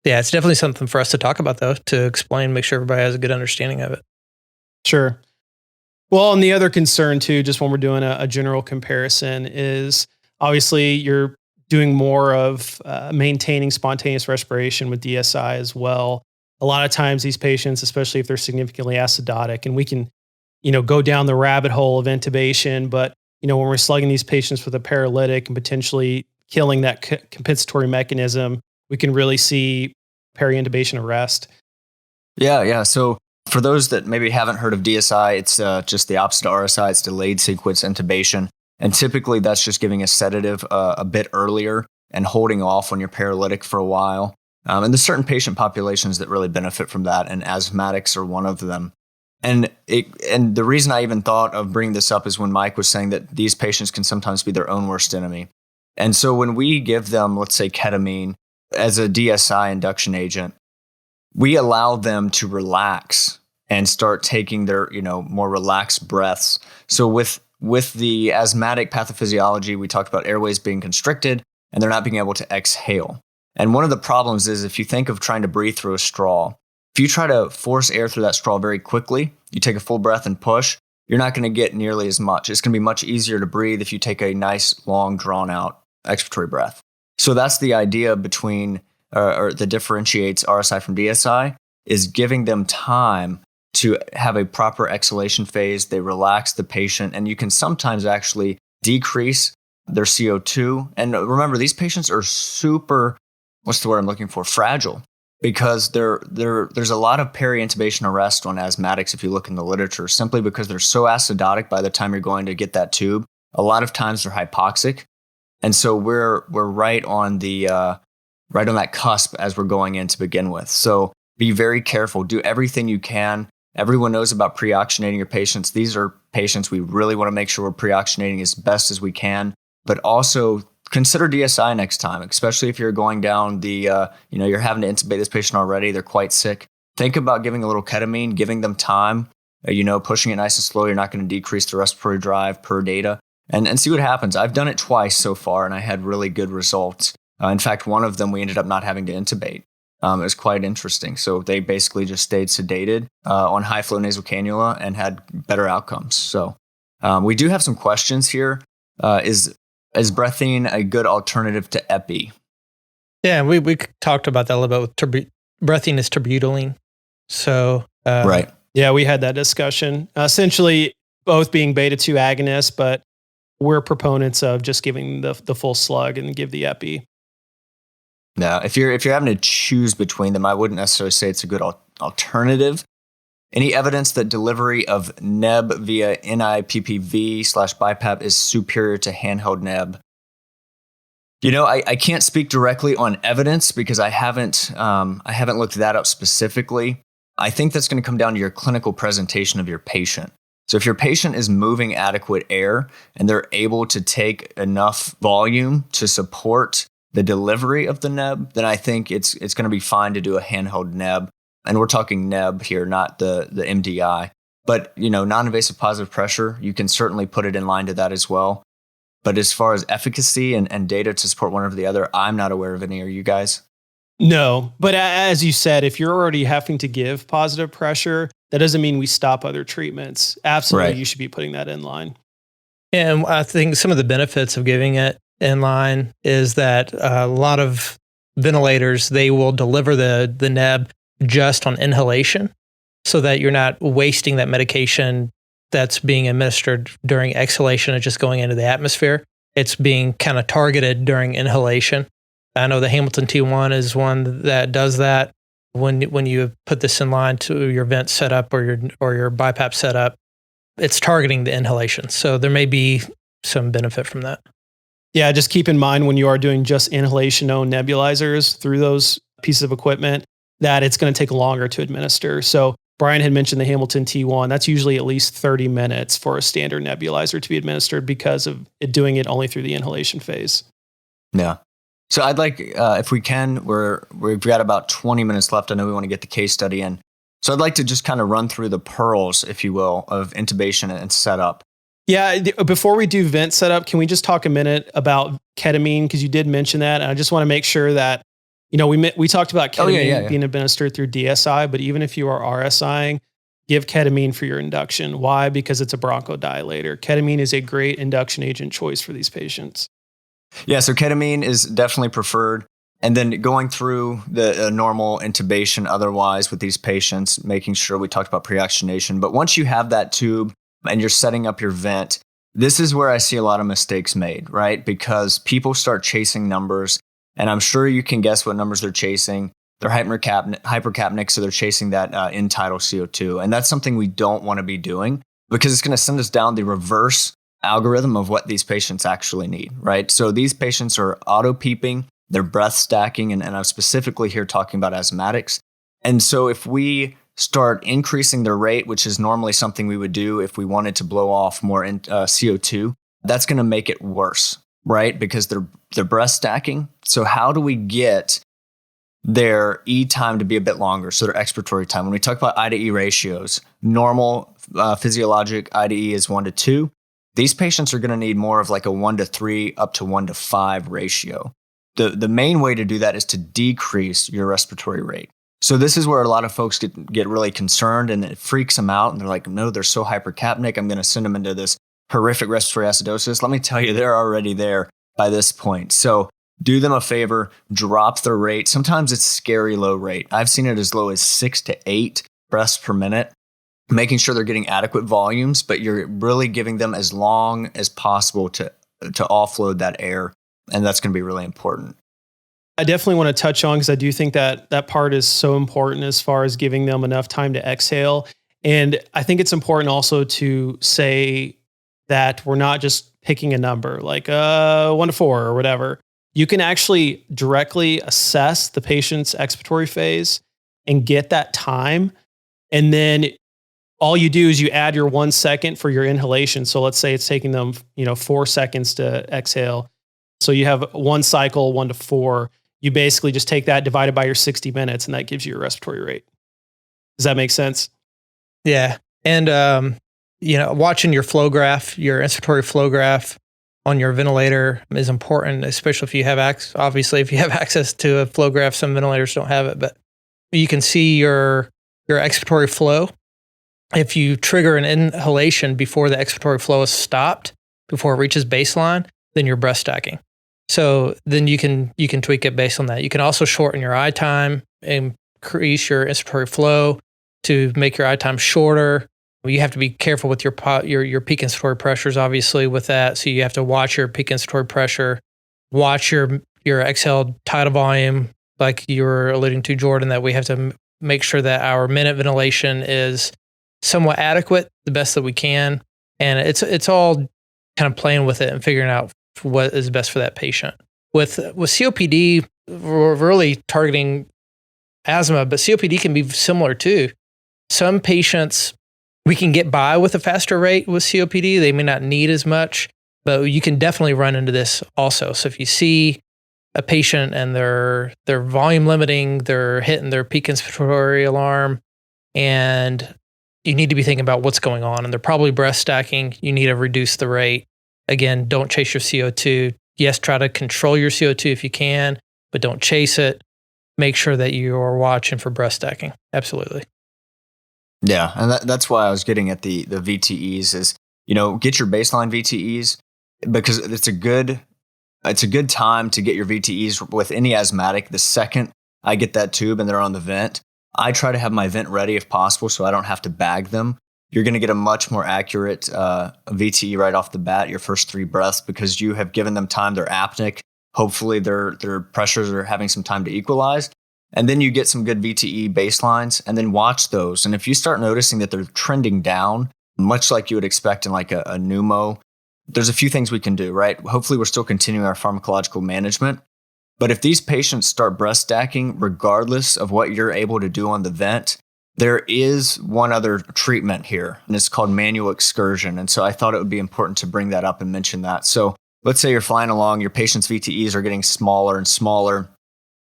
yeah, it's definitely something for us to talk about, though, to explain, make sure everybody has a good understanding of it. Sure. Well, and the other concern too, just when we're doing a general comparison, is obviously you're doing more of maintaining spontaneous respiration with DSI as well. A lot of times these patients, especially if they're significantly acidotic, and we can go down the rabbit hole of intubation, but when we're slugging these patients with a paralytic and potentially killing that compensatory mechanism, we can really see peri-intubation arrest. Yeah. So for those that maybe haven't heard of DSI, it's just the opposite of RSI. It's delayed sequence intubation. And typically that's just giving a sedative a bit earlier and holding off when you're paralytic for a while. And there's certain patient populations that really benefit from that, and asthmatics are one of them. And the reason I even thought of bringing this up is when Mike was saying that these patients can sometimes be their own worst enemy. And so when we give them, let's say, ketamine as a DSI induction agent, we allow them to relax and start taking their, more relaxed breaths. So with the asthmatic pathophysiology, we talked about airways being constricted and they're not being able to exhale. And one of the problems is if you think of trying to breathe through a straw, if you try to force air through that straw very quickly, you take a full breath and push, you're not going to get nearly as much. It's going to be much easier to breathe if you take a nice, long, drawn-out expiratory breath. So that's the idea between, or that differentiates RSI from DSI, is giving them time to have a proper exhalation phase. They relax the patient, and you can sometimes actually decrease their CO2. And remember, these patients are super, what's the word I'm looking for? Fragile. Because there's a lot of peri-intubation arrest on asthmatics if you look in the literature, simply because they're so acidotic by the time you're going to get that tube. A lot of times they're hypoxic. And so we're right on that cusp as we're going in to begin with. So be very careful. Do everything you can. Everyone knows about pre-oxygenating your patients. These are patients we really want to make sure we're pre-oxygenating as best as we can, but also consider DSI next time, especially if you're going down you're having to intubate this patient already. They're quite sick. Think about giving a little ketamine, giving them time, pushing it nice and slow. You're not going to decrease the respiratory drive per data and see what happens. I've done it twice so far and I had really good results. In fact, one of them, we ended up not having to intubate. It was quite interesting. So they basically just stayed sedated on high flow nasal cannula and had better outcomes. So we do have some questions here. Is breathing a good alternative to epi? Yeah, we talked about that a little bit with breathing is terbutaline. So right. Yeah, we had that discussion. Essentially, both being beta 2 agonists, but we're proponents of just giving the full slug and give the epi. Now, if you're having to choose between them, I wouldn't necessarily say it's a good alternative. Any evidence that delivery of neb via NIPPV/BiPAP is superior to handheld neb? I can't speak directly on evidence because I haven't looked that up specifically. I think that's going to come down to your clinical presentation of your patient. So if your patient is moving adequate air and they're able to take enough volume to support the delivery of the neb, then I think it's going to be fine to do a handheld neb. And we're talking neb here, not the MDI. But, non-invasive positive pressure, you can certainly put it in line to that as well. But as far as efficacy and data to support one over the other, I'm not aware of any. Are you guys? No, but as you said, if you're already having to give positive pressure, that doesn't mean we stop other treatments. Absolutely, right. You should be putting that in line. And I think some of the benefits of giving it in line is that a lot of ventilators, they will deliver the neb just on inhalation so that you're not wasting that medication that's being administered during exhalation and just going into the atmosphere. It's being kind of targeted during inhalation. I know the Hamilton T1 is one that does that. When you put this in line to your vent setup or your BiPAP setup, it's targeting the inhalation. So there may be some benefit from that. Yeah, just keep in mind when you are doing just inhalation-owned nebulizers through those pieces of equipment that it's going to take longer to administer. So Bryan had mentioned the Hamilton T1. That's usually at least 30 minutes for a standard nebulizer to be administered because of it doing it only through the inhalation phase. Yeah. So I'd like, if we can, we've got about 20 minutes left. I know we want to get the case study in. So I'd like to just kind of run through the pearls, if you will, of intubation and setup. Yeah, before we do vent setup, can we just talk a minute about ketamine? Because you did mention that. And I just want to make sure that, we talked about ketamine being administered through DSI, but even if you are RSIing, give ketamine for your induction. Why? Because it's a bronchodilator. Ketamine is a great induction agent choice for these patients. Yeah, so ketamine is definitely preferred. And then going through the normal intubation otherwise with these patients, making sure we talked about pre-oxygenation. But once you have that tube and you're setting up your vent, this is where I see a lot of mistakes made, right? Because people start chasing numbers, and I'm sure you can guess what numbers they're chasing. They're hypercapnic, so they're chasing that end-tidal CO2. And that's something we don't want to be doing because it's going to send us down the reverse algorithm of what these patients actually need, right? So these patients are auto-peeping, they're breath stacking, and I'm specifically here talking about asthmatics. And so if we start increasing their rate, which is normally something we would do if we wanted to blow off more CO2, that's going to make it worse, right? Because they're breath stacking. So how do we get their E time to be a bit longer? So their expiratory time. When we talk about I to E ratios, normal physiologic I to E is 1 to 2. These patients are going to need more of like a 1 to 3 up to 1 to 5 ratio. The main way to do that is to decrease your respiratory rate. So this is where a lot of folks get really concerned, and it freaks them out. And they're like, no, they're so hypercapnic. I'm going to send them into this horrific respiratory acidosis. Let me tell you, they're already there by this point. So do them a favor, drop their rate. Sometimes it's scary low rate. I've seen it as low as 6 to 8 breaths per minute, making sure they're getting adequate volumes, but you're really giving them as long as possible to offload that air. And that's going to be really important. I definitely want to touch on, because I do think that part is so important as far as giving them enough time to exhale. And I think it's important also to say that we're not just picking a number like 1 to 4 or whatever. You can actually directly assess the patient's expiratory phase and get that time. And then all you do is you add your 1 second for your inhalation. So let's say it's taking them, 4 seconds to exhale. So you have 1 cycle, 1 to 4. You basically just take that divided by your 60 minutes, and that gives you your respiratory rate. Does that make sense? Yeah. And, watching your flow graph, your inspiratory flow graph on your ventilator is important, especially if you have obviously if you have access to a flow graph. Some ventilators don't have it, but you can see your expiratory flow. If you trigger an inhalation before the expiratory flow is stopped, before it reaches baseline, then you're breath stacking. So then you can tweak it based on that. You can also shorten your eye time, increase your inspiratory flow to make your eye time shorter. You have to be careful with your peak inspiratory pressures, obviously, with that. So you have to watch your peak inspiratory pressure, watch your exhale tidal volume, like you were alluding to, Jordan, that we have to make sure that our minute ventilation is somewhat adequate, the best that we can. And it's all kind of playing with it and figuring out what is best for that patient. With COPD, we're really targeting asthma, but COPD can be similar too. Some patients, we can get by with a faster rate with COPD. They may not need as much, but you can definitely run into this also. So if you see a patient and they're volume limiting, they're hitting their peak inspiratory alarm, and you need to be thinking about what's going on, and they're probably breath stacking, you need to reduce the rate. Again, don't chase your CO2. Yes, try to control your CO2 if you can, but don't chase it. Make sure that you are watching for breath stacking. Absolutely. Yeah, and that's why I was getting at the VTEs is, get your baseline VTEs, because it's a good time to get your VTEs with any asthmatic. The second I get that tube and they're on the vent, I try to have my vent ready if possible so I don't have to bag them. You're going to get a much more accurate VTE right off the bat, your first 3 breaths, because you have given them time. They're apneic. Hopefully their pressures are having some time to equalize. And then you get some good VTE baselines and then watch those. And if you start noticing that they're trending down, much like you would expect in like a pneumo, there's a few things we can do, right? Hopefully we're still continuing our pharmacological management. But if these patients start breath stacking, regardless of what you're able to do on the vent, there is one other treatment here, and it's called manual excursion. And so I thought it would be important to bring that up and mention that. So let's say you're flying along, your patient's VTEs are getting smaller and smaller,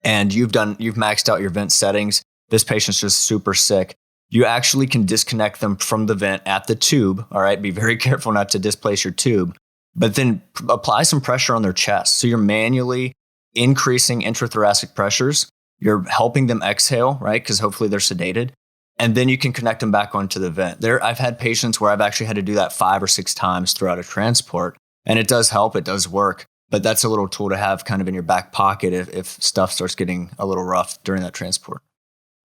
and you've maxed out your vent settings. This patient's just super sick. You actually can disconnect them from the vent at the tube. All right. Be very careful not to displace your tube, but then apply some pressure on their chest. So you're manually increasing intrathoracic pressures. You're helping them exhale, right? Because hopefully they're sedated. And then you can connect them back onto the vent. I've had patients where I've actually had to do that 5 or 6 times throughout a transport. And it does help. It does work. But that's a little tool to have kind of in your back pocket if stuff starts getting a little rough during that transport.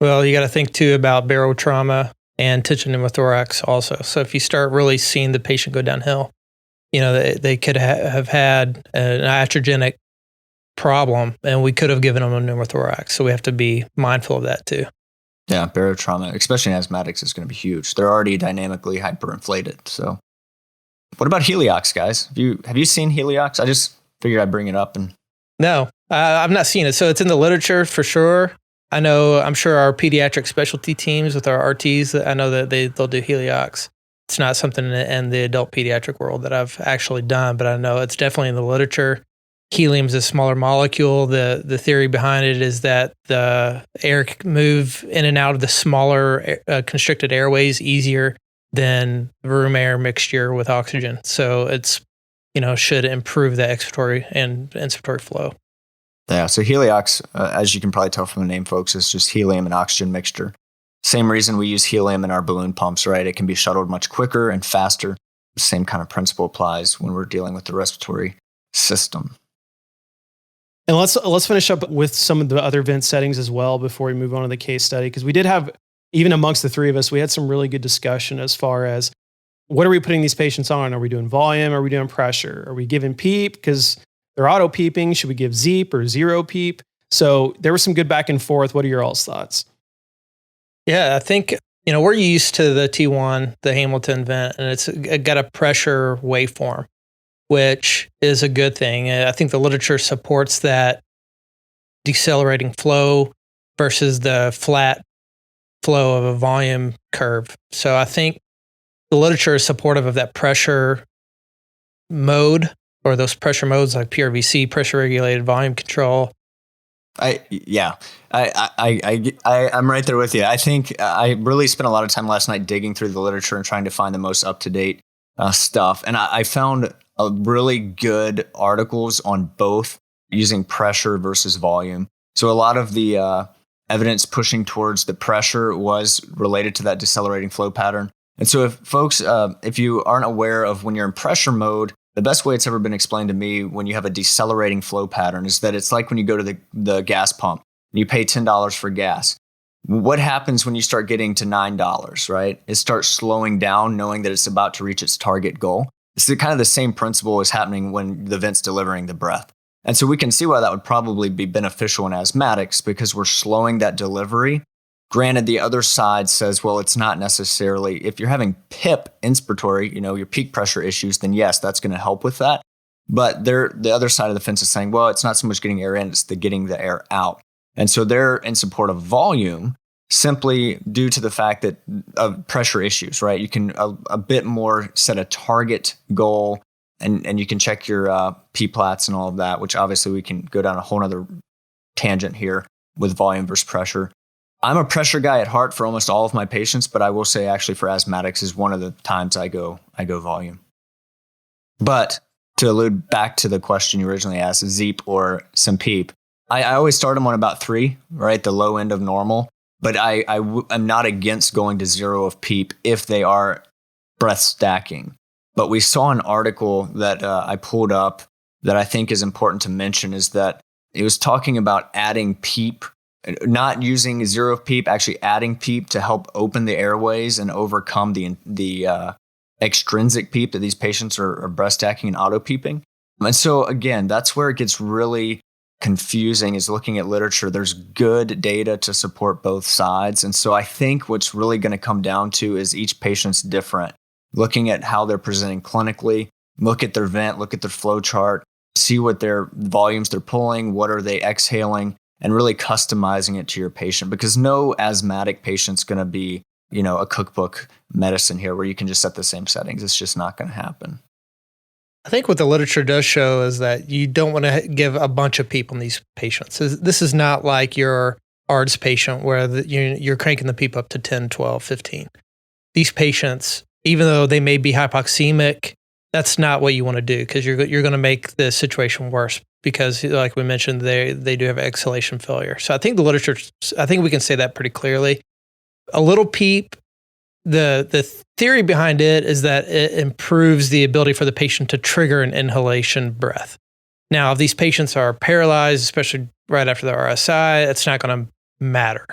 Well, you got to think too about barotrauma and tension pneumothorax also. So if you start really seeing the patient go downhill, they could have had an iatrogenic problem, and we could have given them a pneumothorax. So we have to be mindful of that too. Yeah, barotrauma, especially in asthmatics, is going to be huge. They're already dynamically hyperinflated. So what about heliox, guys? Have you seen heliox? I just figured I'd bring it up. No, I've not seen it. So it's in the literature for sure. I'm sure our pediatric specialty teams with our RTs, I know that they'll do heliox. It's not something in the adult pediatric world that I've actually done, but I know it's definitely in the literature. Helium is a smaller molecule. The theory behind it is that the air can move in and out of the smaller constricted airways easier than room air mixture with oxygen. So it's, should improve the expiratory and inspiratory flow. Yeah, so heliox, as you can probably tell from the name, folks, is just helium and oxygen mixture. Same reason we use helium in our balloon pumps, right? It can be shuttled much quicker and faster. The same kind of principle applies when we're dealing with the respiratory system. And let's finish up with some of the other vent settings as well before we move on to the case study, because we did have, even amongst the 3 of us, we had some really good discussion as far as what are we putting these patients on? Are we doing volume? Are we doing pressure? Are we giving PEEP because they're auto peeping? Should we give ZEEP or zero PEEP? So there was some good back and forth. What are your all's thoughts? Yeah, I think we're used to the T1, the Hamilton vent, and it's got a pressure waveform, which is a good thing. I think the literature supports that decelerating flow versus the flat flow of a volume curve. So I think the literature is supportive of that pressure mode, or those pressure modes like PRVC, pressure regulated volume control. I'm right there with you. I think I really spent a lot of time last night digging through the literature and trying to find the most up-to-date stuff. And I found really good articles on both using pressure versus volume. So a lot of the evidence pushing towards the pressure was related to that decelerating flow pattern. And so if folks, if you aren't aware of when you're in pressure mode, the best way it's ever been explained to me when you have a decelerating flow pattern is that it's like when you go to the gas pump and you pay $10 for gas. What happens when you start getting to $9, right? It starts slowing down, knowing that it's about to reach its target goal. It's kind of the same principle is happening when the vent's delivering the breath. And so we can see why that would probably be beneficial in asthmatics because we're slowing that delivery. Granted, the other side says, well, it's not necessarily, if you're having PIP, inspiratory, your peak pressure issues, then yes, that's going to help with that. But the other side of the fence is saying, well, it's not so much getting air in, it's getting the air out. And so they're in support of volume simply due to the fact that of pressure issues, right? You can a bit more set a target goal and you can check your P-plats and all of that, which obviously we can go down a whole nother tangent here with volume versus pressure. I'm a pressure guy at heart for almost all of my patients, but I will say actually for asthmatics is one of the times I go volume. But to allude back to the question you originally asked, ZEEP or some PEEP, I always start them on about 3, right? The low end of normal. But I'm not against going to 0 of PEEP if they are breath stacking. But we saw an article that I pulled up that I think is important to mention is that it was talking about adding PEEP, not using 0 of PEEP, actually adding PEEP to help open the airways and overcome the extrinsic PEEP that these patients are breath stacking and auto PEEPing. And so again, that's where it gets really confusing is looking at literature. There's good data to support both sides. And so I think what's really going to come down to is each patient's different. Looking at how they're presenting clinically, look at their vent, look at their flow chart, see what their volumes they're pulling, what are they exhaling, and really customizing it to your patient. Because no asthmatic patient's going to be, a cookbook medicine here where you can just set the same settings. It's just not going to happen. I think what the literature does show is that you don't want to give a bunch of PEEP on these patients. This is not like your ARDS patient where you're cranking the PEEP up to 10, 12, 15. These patients, even though they may be hypoxemic, that's not what you want to do because you're going to make the situation worse because, like we mentioned, they do have exhalation failure. So I think I think we can say that pretty clearly. A little PEEP, the theory behind it is that it improves the ability for the patient to trigger an inhalation breath. Now, if these patients are paralyzed, especially right after the RSI, it's not going to matter.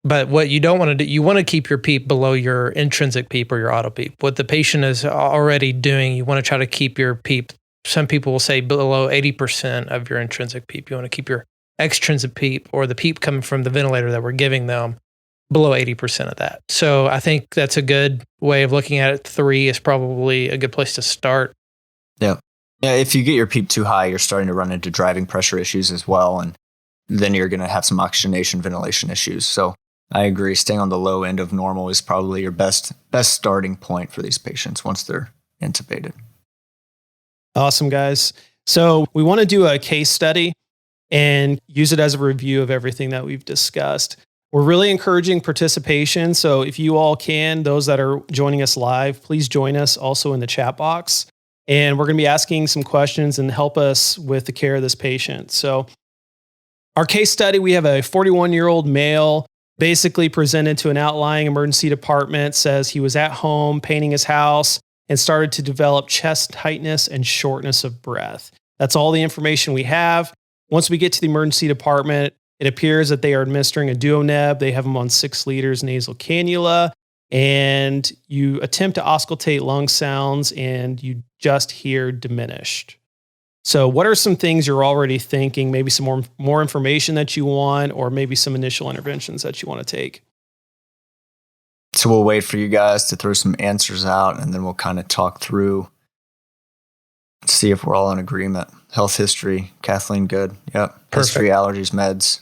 But what you don't want to do, you want to keep your PEEP below your intrinsic PEEP or your auto PEEP. What the patient is already doing, you want to try to keep your PEEP, some people will say below 80% of your intrinsic PEEP. You want to keep your extrinsic PEEP or the PEEP coming from the ventilator that we're giving them below 80% of that. So I think that's a good way of looking at it. 3 is probably a good place to start. Yeah. Yeah. If you get your PEEP too high, you're starting to run into driving pressure issues as well. And then you're going to have some oxygenation, ventilation issues. So I agree. Staying on the low end of normal is probably your best starting point for these patients once they're intubated. Awesome, guys. So we want to do a case study and use it as a review of everything that we've discussed. We're really encouraging participation. So if you all can, those that are joining us live, please join us also in the chat box. And we're going to be asking some questions and help us with the care of this patient. So our case study, we have a 41-year-old male basically presented to an outlying emergency department, says he was at home painting his house and started to develop chest tightness and shortness of breath. That's all the information we have. Once we get to the emergency department, it appears that they are administering a duoneb. They have him on 6 liters nasal cannula, and you attempt to auscultate lung sounds and you just hear diminished. So what are some things you're already thinking, maybe some more information that you want, or maybe some initial interventions that you want to take? So we'll wait for you guys to throw some answers out, and then we'll kind of talk through, see if we're all in agreement. Health history, Kathleen, good. Yep. Perfect. History, allergies, meds,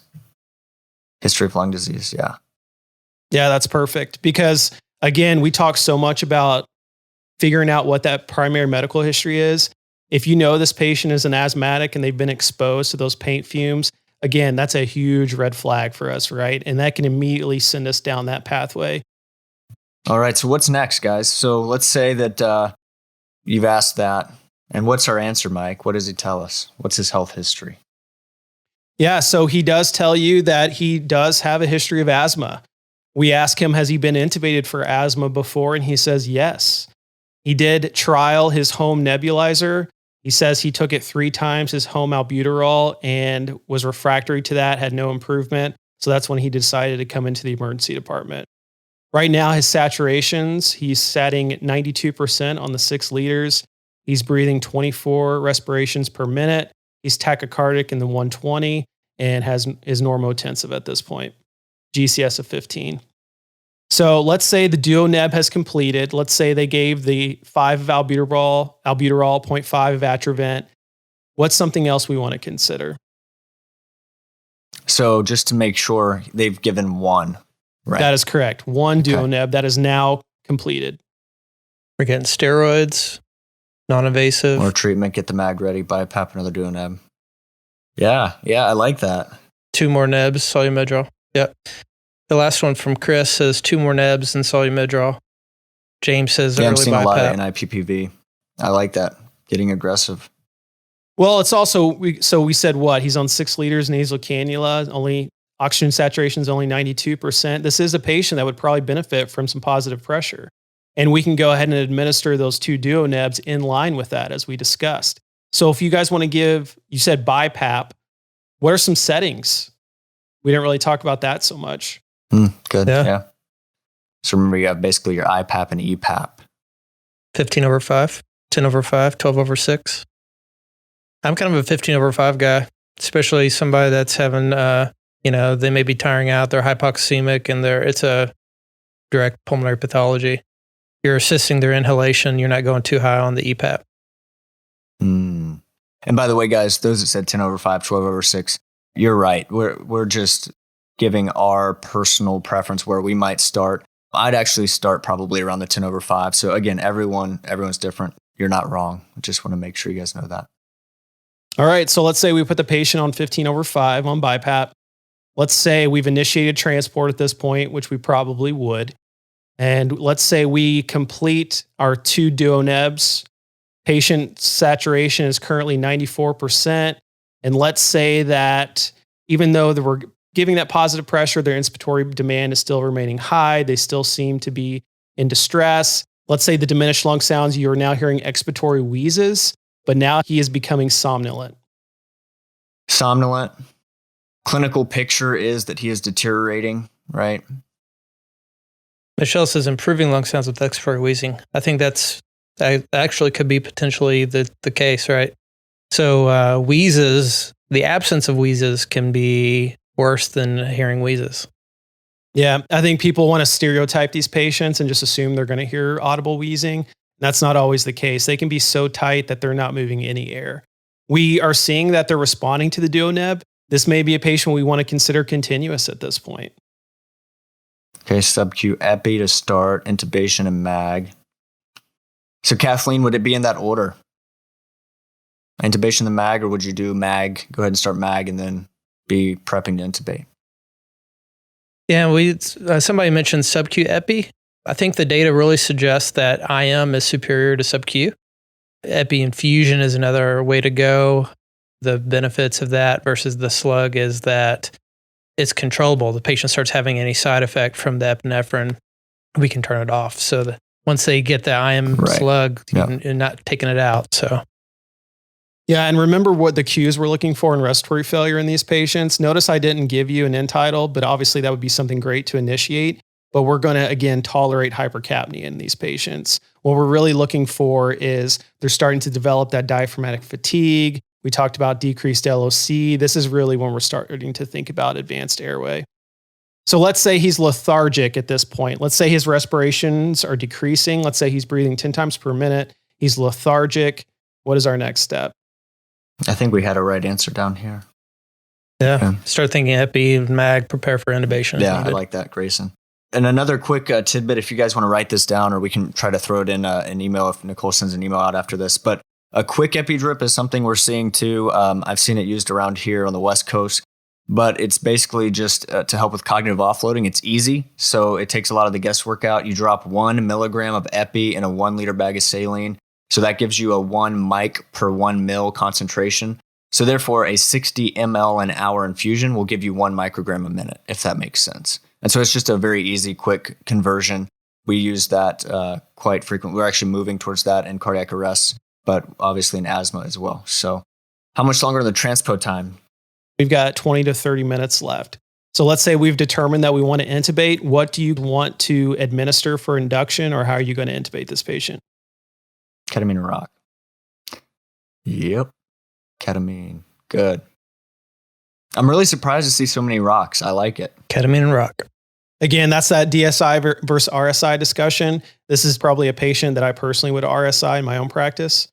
history of lung disease. Yeah. Yeah, that's perfect. Because again, we talk so much about figuring out what that primary medical history is. If you know this patient is an asthmatic and they've been exposed to those paint fumes, again, that's a huge red flag for us, right? And that can immediately send us down that pathway. All right. So what's next, guys? So let's say that you've asked that. And what's our answer, Mike? What does he tell us? What's his health history? Yeah, so he does tell you that he does have a history of asthma. We ask him, has he been intubated for asthma before? And he says yes. He did trial his home nebulizer. He says he took it 3 times, his home albuterol, and was refractory to that, had no improvement. So that's when he decided to come into the emergency department. Right now, his saturations, he's setting 92% on the 6 liters. He's breathing 24 respirations per minute. He's tachycardic in the 120 and is normotensive at this point. GCS of 15. So let's say the duo neb has completed. Let's say they gave the 5 of albuterol, 0.5 of Atrovent. What's something else we want to consider? So just to make sure, they've given 1, right? That is correct. 1 duo neb that is now completed. We're getting steroids, non-invasive. Or treatment, get the mag ready, BiPAP, another duo neb. Yeah, I like that. 2 more nebs, Solumedrol. Yep. The last one from Chris says 2 more nebs and Solumedrol. James says I'm early seeing a lot of BiPAP. NIPPV. I like that. Getting aggressive. Well, it's also, we said what? He's on 6 liters nasal cannula, only oxygen saturation is only 92%. This is a patient that would probably benefit from some positive pressure. And we can go ahead and administer those 2 duo nebs in line with that, as we discussed. So if you guys want to give, you said BiPAP, what are some settings? We didn't really talk about that so much. Good. Yeah. Yeah. So remember, you have basically your IPAP and EPAP. 15/5, 10/5, 12/6. I'm kind of a 15/5 guy, especially somebody that's having, they may be tiring out, they're hypoxemic, and it's a direct pulmonary pathology. You're assisting their inhalation. You're not going too high on the EPAP. And by the way, guys, those that said 10/5, 12/6, you're right. We're just giving our personal preference where we might start. I'd actually start probably around the 10/5. So again, everyone's different. You're not wrong. I just want to make sure you guys know that. All right. So let's say we put the patient on 15/5 on BiPAP. Let's say we've initiated transport at this point, which we probably would. And let's say we complete our 2 duo nebs. Patient saturation is currently 94%. And let's say that even though we're giving that positive pressure, their inspiratory demand is still remaining high. They still seem to be in distress. Let's say the diminished lung sounds, you're now hearing expiratory wheezes, but now he is becoming somnolent. Somnolent. Clinical picture is that he is deteriorating, right? Michelle says improving lung sounds with expiratory wheezing. I think that actually could be potentially the case, right? So wheezes, the absence of wheezes can be worse than hearing wheezes. Yeah, I think people want to stereotype these patients and just assume they're going to hear audible wheezing. That's not always the case. They can be so tight that they're not moving any air. We are seeing that they're responding to the duo neb. This may be a patient we want to consider continuous at this point. Okay, sub-Q epi to start, intubation and mag. So Kathleen, would it be in that order? Intubation and mag, or would you do mag, go ahead and start mag and then be prepping to intubate? Yeah, somebody mentioned sub-Q epi. I think the data really suggests that IM is superior to sub-Q. Epi infusion is another way to go. The benefits of that versus the slug is that it's controllable. The patient starts having any side effect from the epinephrine, we can turn it off. So once they get the IM slug, you're not taking it out. So. Yeah, and remember what the cues we're looking for in respiratory failure in these patients. Notice I didn't give you an end tidal, but obviously that would be something great to initiate. But we're going to, again, tolerate hypercapnia in these patients. What we're really looking for is they're starting to develop that diaphragmatic fatigue. We talked about decreased LOC. This is really when we're starting to think about advanced airway. So let's say he's lethargic at this point. Let's say his respirations are decreasing. Let's say he's breathing 10 times per minute. He's lethargic. What is our next step? I think we had a right answer down here. Yeah. Okay. Start thinking epi, mag, prepare for intubation. Yeah, I like that, Grayson. And another quick tidbit, if you guys want to write this down, or we can try to throw it in an email if Nicole sends an email out after this. But a quick epi drip is something we're seeing too. I've seen it used around here on the West Coast, but it's basically just to help with cognitive offloading. It's easy, so it takes a lot of the guesswork out. You drop 1 milligram of epi in a 1 liter bag of saline. So that gives you a 1 mic per 1 mil concentration. So therefore, a 60 ml an hour infusion will give you 1 microgram a minute, if that makes sense. And so it's just a very easy, quick conversion. We use that quite frequently. We're actually moving towards that in cardiac arrest, but obviously in asthma as well. So how much longer in the transpo time? We've got 20 to 30 minutes left. So let's say we've determined that we want to intubate. What do you want to administer for induction, or how are you going to intubate this patient? Ketamine and rock. Yep. Ketamine. Good. I'm really surprised to see so many rocks. I like it. Ketamine and rock. Again, that's that DSI versus RSI discussion. This is probably a patient that I personally would RSI in my own practice.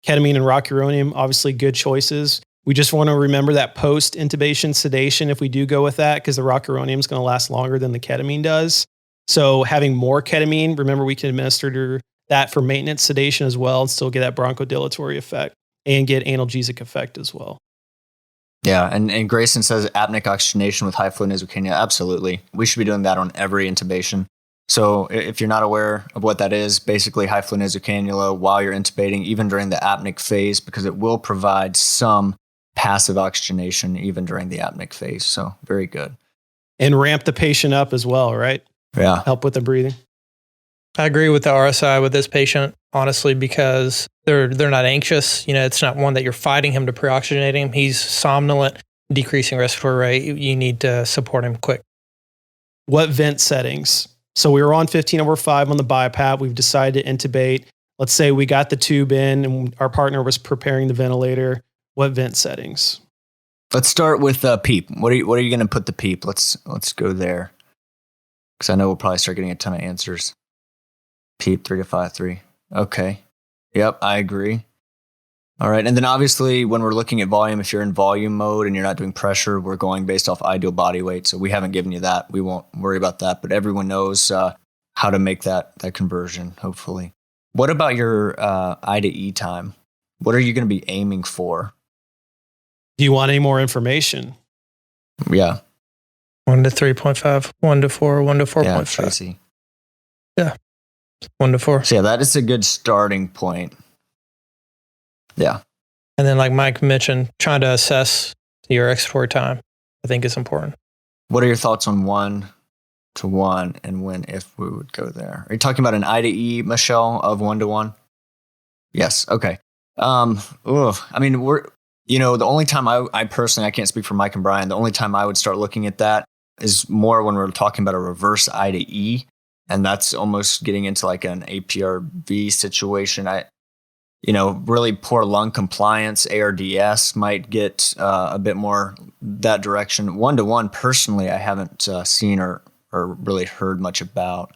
Ketamine and rocuronium, obviously good choices. We just want to remember that post-intubation sedation if we do go with that, because the rocuronium is going to last longer than the ketamine does. So having more ketamine, remember we can administer that for maintenance sedation as well and still get that bronchodilatory effect and get analgesic effect as well. Yeah, and Grayson says apneic oxygenation with high flow nasocania. Absolutely. We should be doing that on every intubation. So if you're not aware of what that is, basically high flow nasocannula while you're intubating, even during the apneic phase, because it will provide some passive oxygenation even during the apneic phase. So very good. And ramp the patient up as well, right? Yeah. Help with the breathing. I agree with the RSI with this patient, honestly, because they're not anxious. You know, it's not one that you're fighting him to pre-oxygenate him. He's somnolent, decreasing respiratory rate. You need to support him quick. What vent settings? So we were on 15/5 on the BiPAP. We've decided to intubate. Let's say we got the tube in and our partner was preparing the ventilator. What vent settings? Let's start with PEEP. What are you going to put the PEEP? Let's go there, because I know we'll probably start getting a ton of answers. PEEP 3 to 5-3. Okay. Yep, I agree. All right. And then obviously when we're looking at volume, if you're in volume mode and you're not doing pressure, we're going based off ideal body weight. So we haven't given you that. We won't worry about that. But everyone knows how to make that conversion, hopefully. What about your I to E time? What are you going to be aiming for? Do you want any more information? Yeah. 1 to 3.5, 1 to 4, 1 to 4.5. Yeah, Tracy. Yeah. 1 to 4. So yeah, that is a good starting point. Yeah. And then like Mike mentioned, trying to assess your expiratory time, I think is important. What are your thoughts on 1 to 1 and when, if we would go there? Are you talking about an I to E, Michelle, of 1 to 1? Yes. Okay. I mean, the only time I personally, I can't speak for Mike and Bryan, the only time I would start looking at that is more when we're talking about a reverse I to E. And that's almost getting into like an APRV situation. Really poor lung compliance, ARDS might get a bit more that direction. 1 to 1, personally, I haven't seen or really heard much about.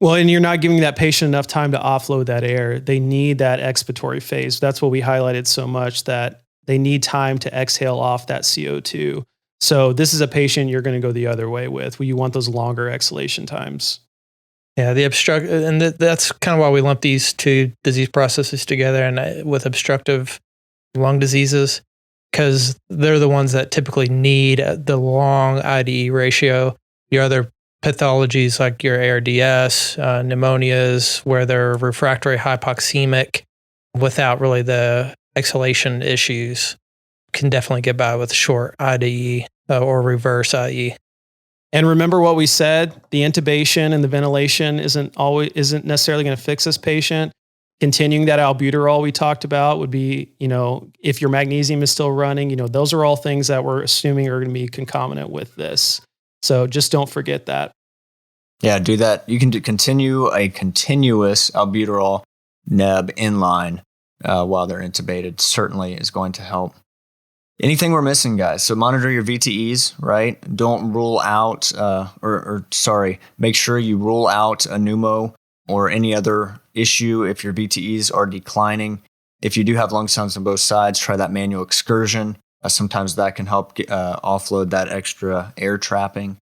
Well, and you're not giving that patient enough time to offload that air. They need that expiratory phase. That's what we highlighted so much, that they need time to exhale off that CO2. So this is a patient you're going to go the other way with, where you want those longer exhalation times. Yeah, the and that's kind of why we lump these two disease processes together, and with obstructive lung diseases, because they're the ones that typically need the long IDE ratio. Your other pathologies like your ARDS, pneumonias, where they're refractory hypoxemic without really the exhalation issues, can definitely get by with short IDE or reverse IE. And remember what we said, the intubation and the ventilation isn't necessarily going to fix this patient. Continuing that albuterol we talked about would be, if your magnesium is still running, those are all things that we're assuming are going to be concomitant with this. So just don't forget that. Yeah, do that. You can continue a continuous albuterol neb inline while they're intubated. Certainly is going to help. Anything we're missing, guys? So monitor your VTEs, right? Don't rule out, make sure you rule out a pneumo or any other issue if your VTEs are declining. If you do have lung sounds on both sides, try that manual excursion. Sometimes that can help offload that extra air trapping.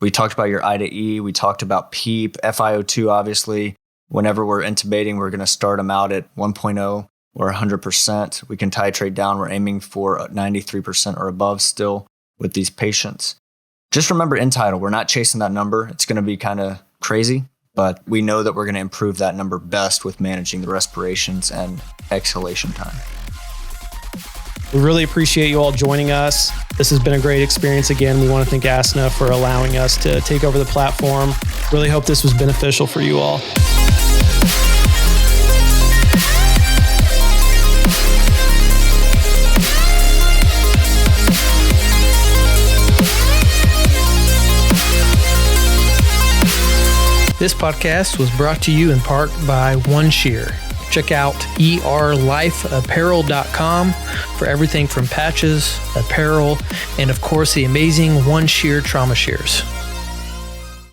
We talked about your I to E. We talked about PEEP, FiO2, obviously. Whenever we're intubating, we're going to start them out at 1.0 or 100%. We can titrate down. We're aiming for 93% or above still with these patients. Just remember in title, we're not chasing that number. It's going to be kind of crazy, but we know that we're going to improve that number best with managing the respirations and exhalation time. We really appreciate you all joining us. This has been a great experience. Again, we want to thank ASTNA for allowing us to take over the platform. Really hope this was beneficial for you all. This podcast was brought to you in part by One Shear. Check out erlifeapparel.com for everything from patches, apparel, and of course the amazing One Shear trauma shears.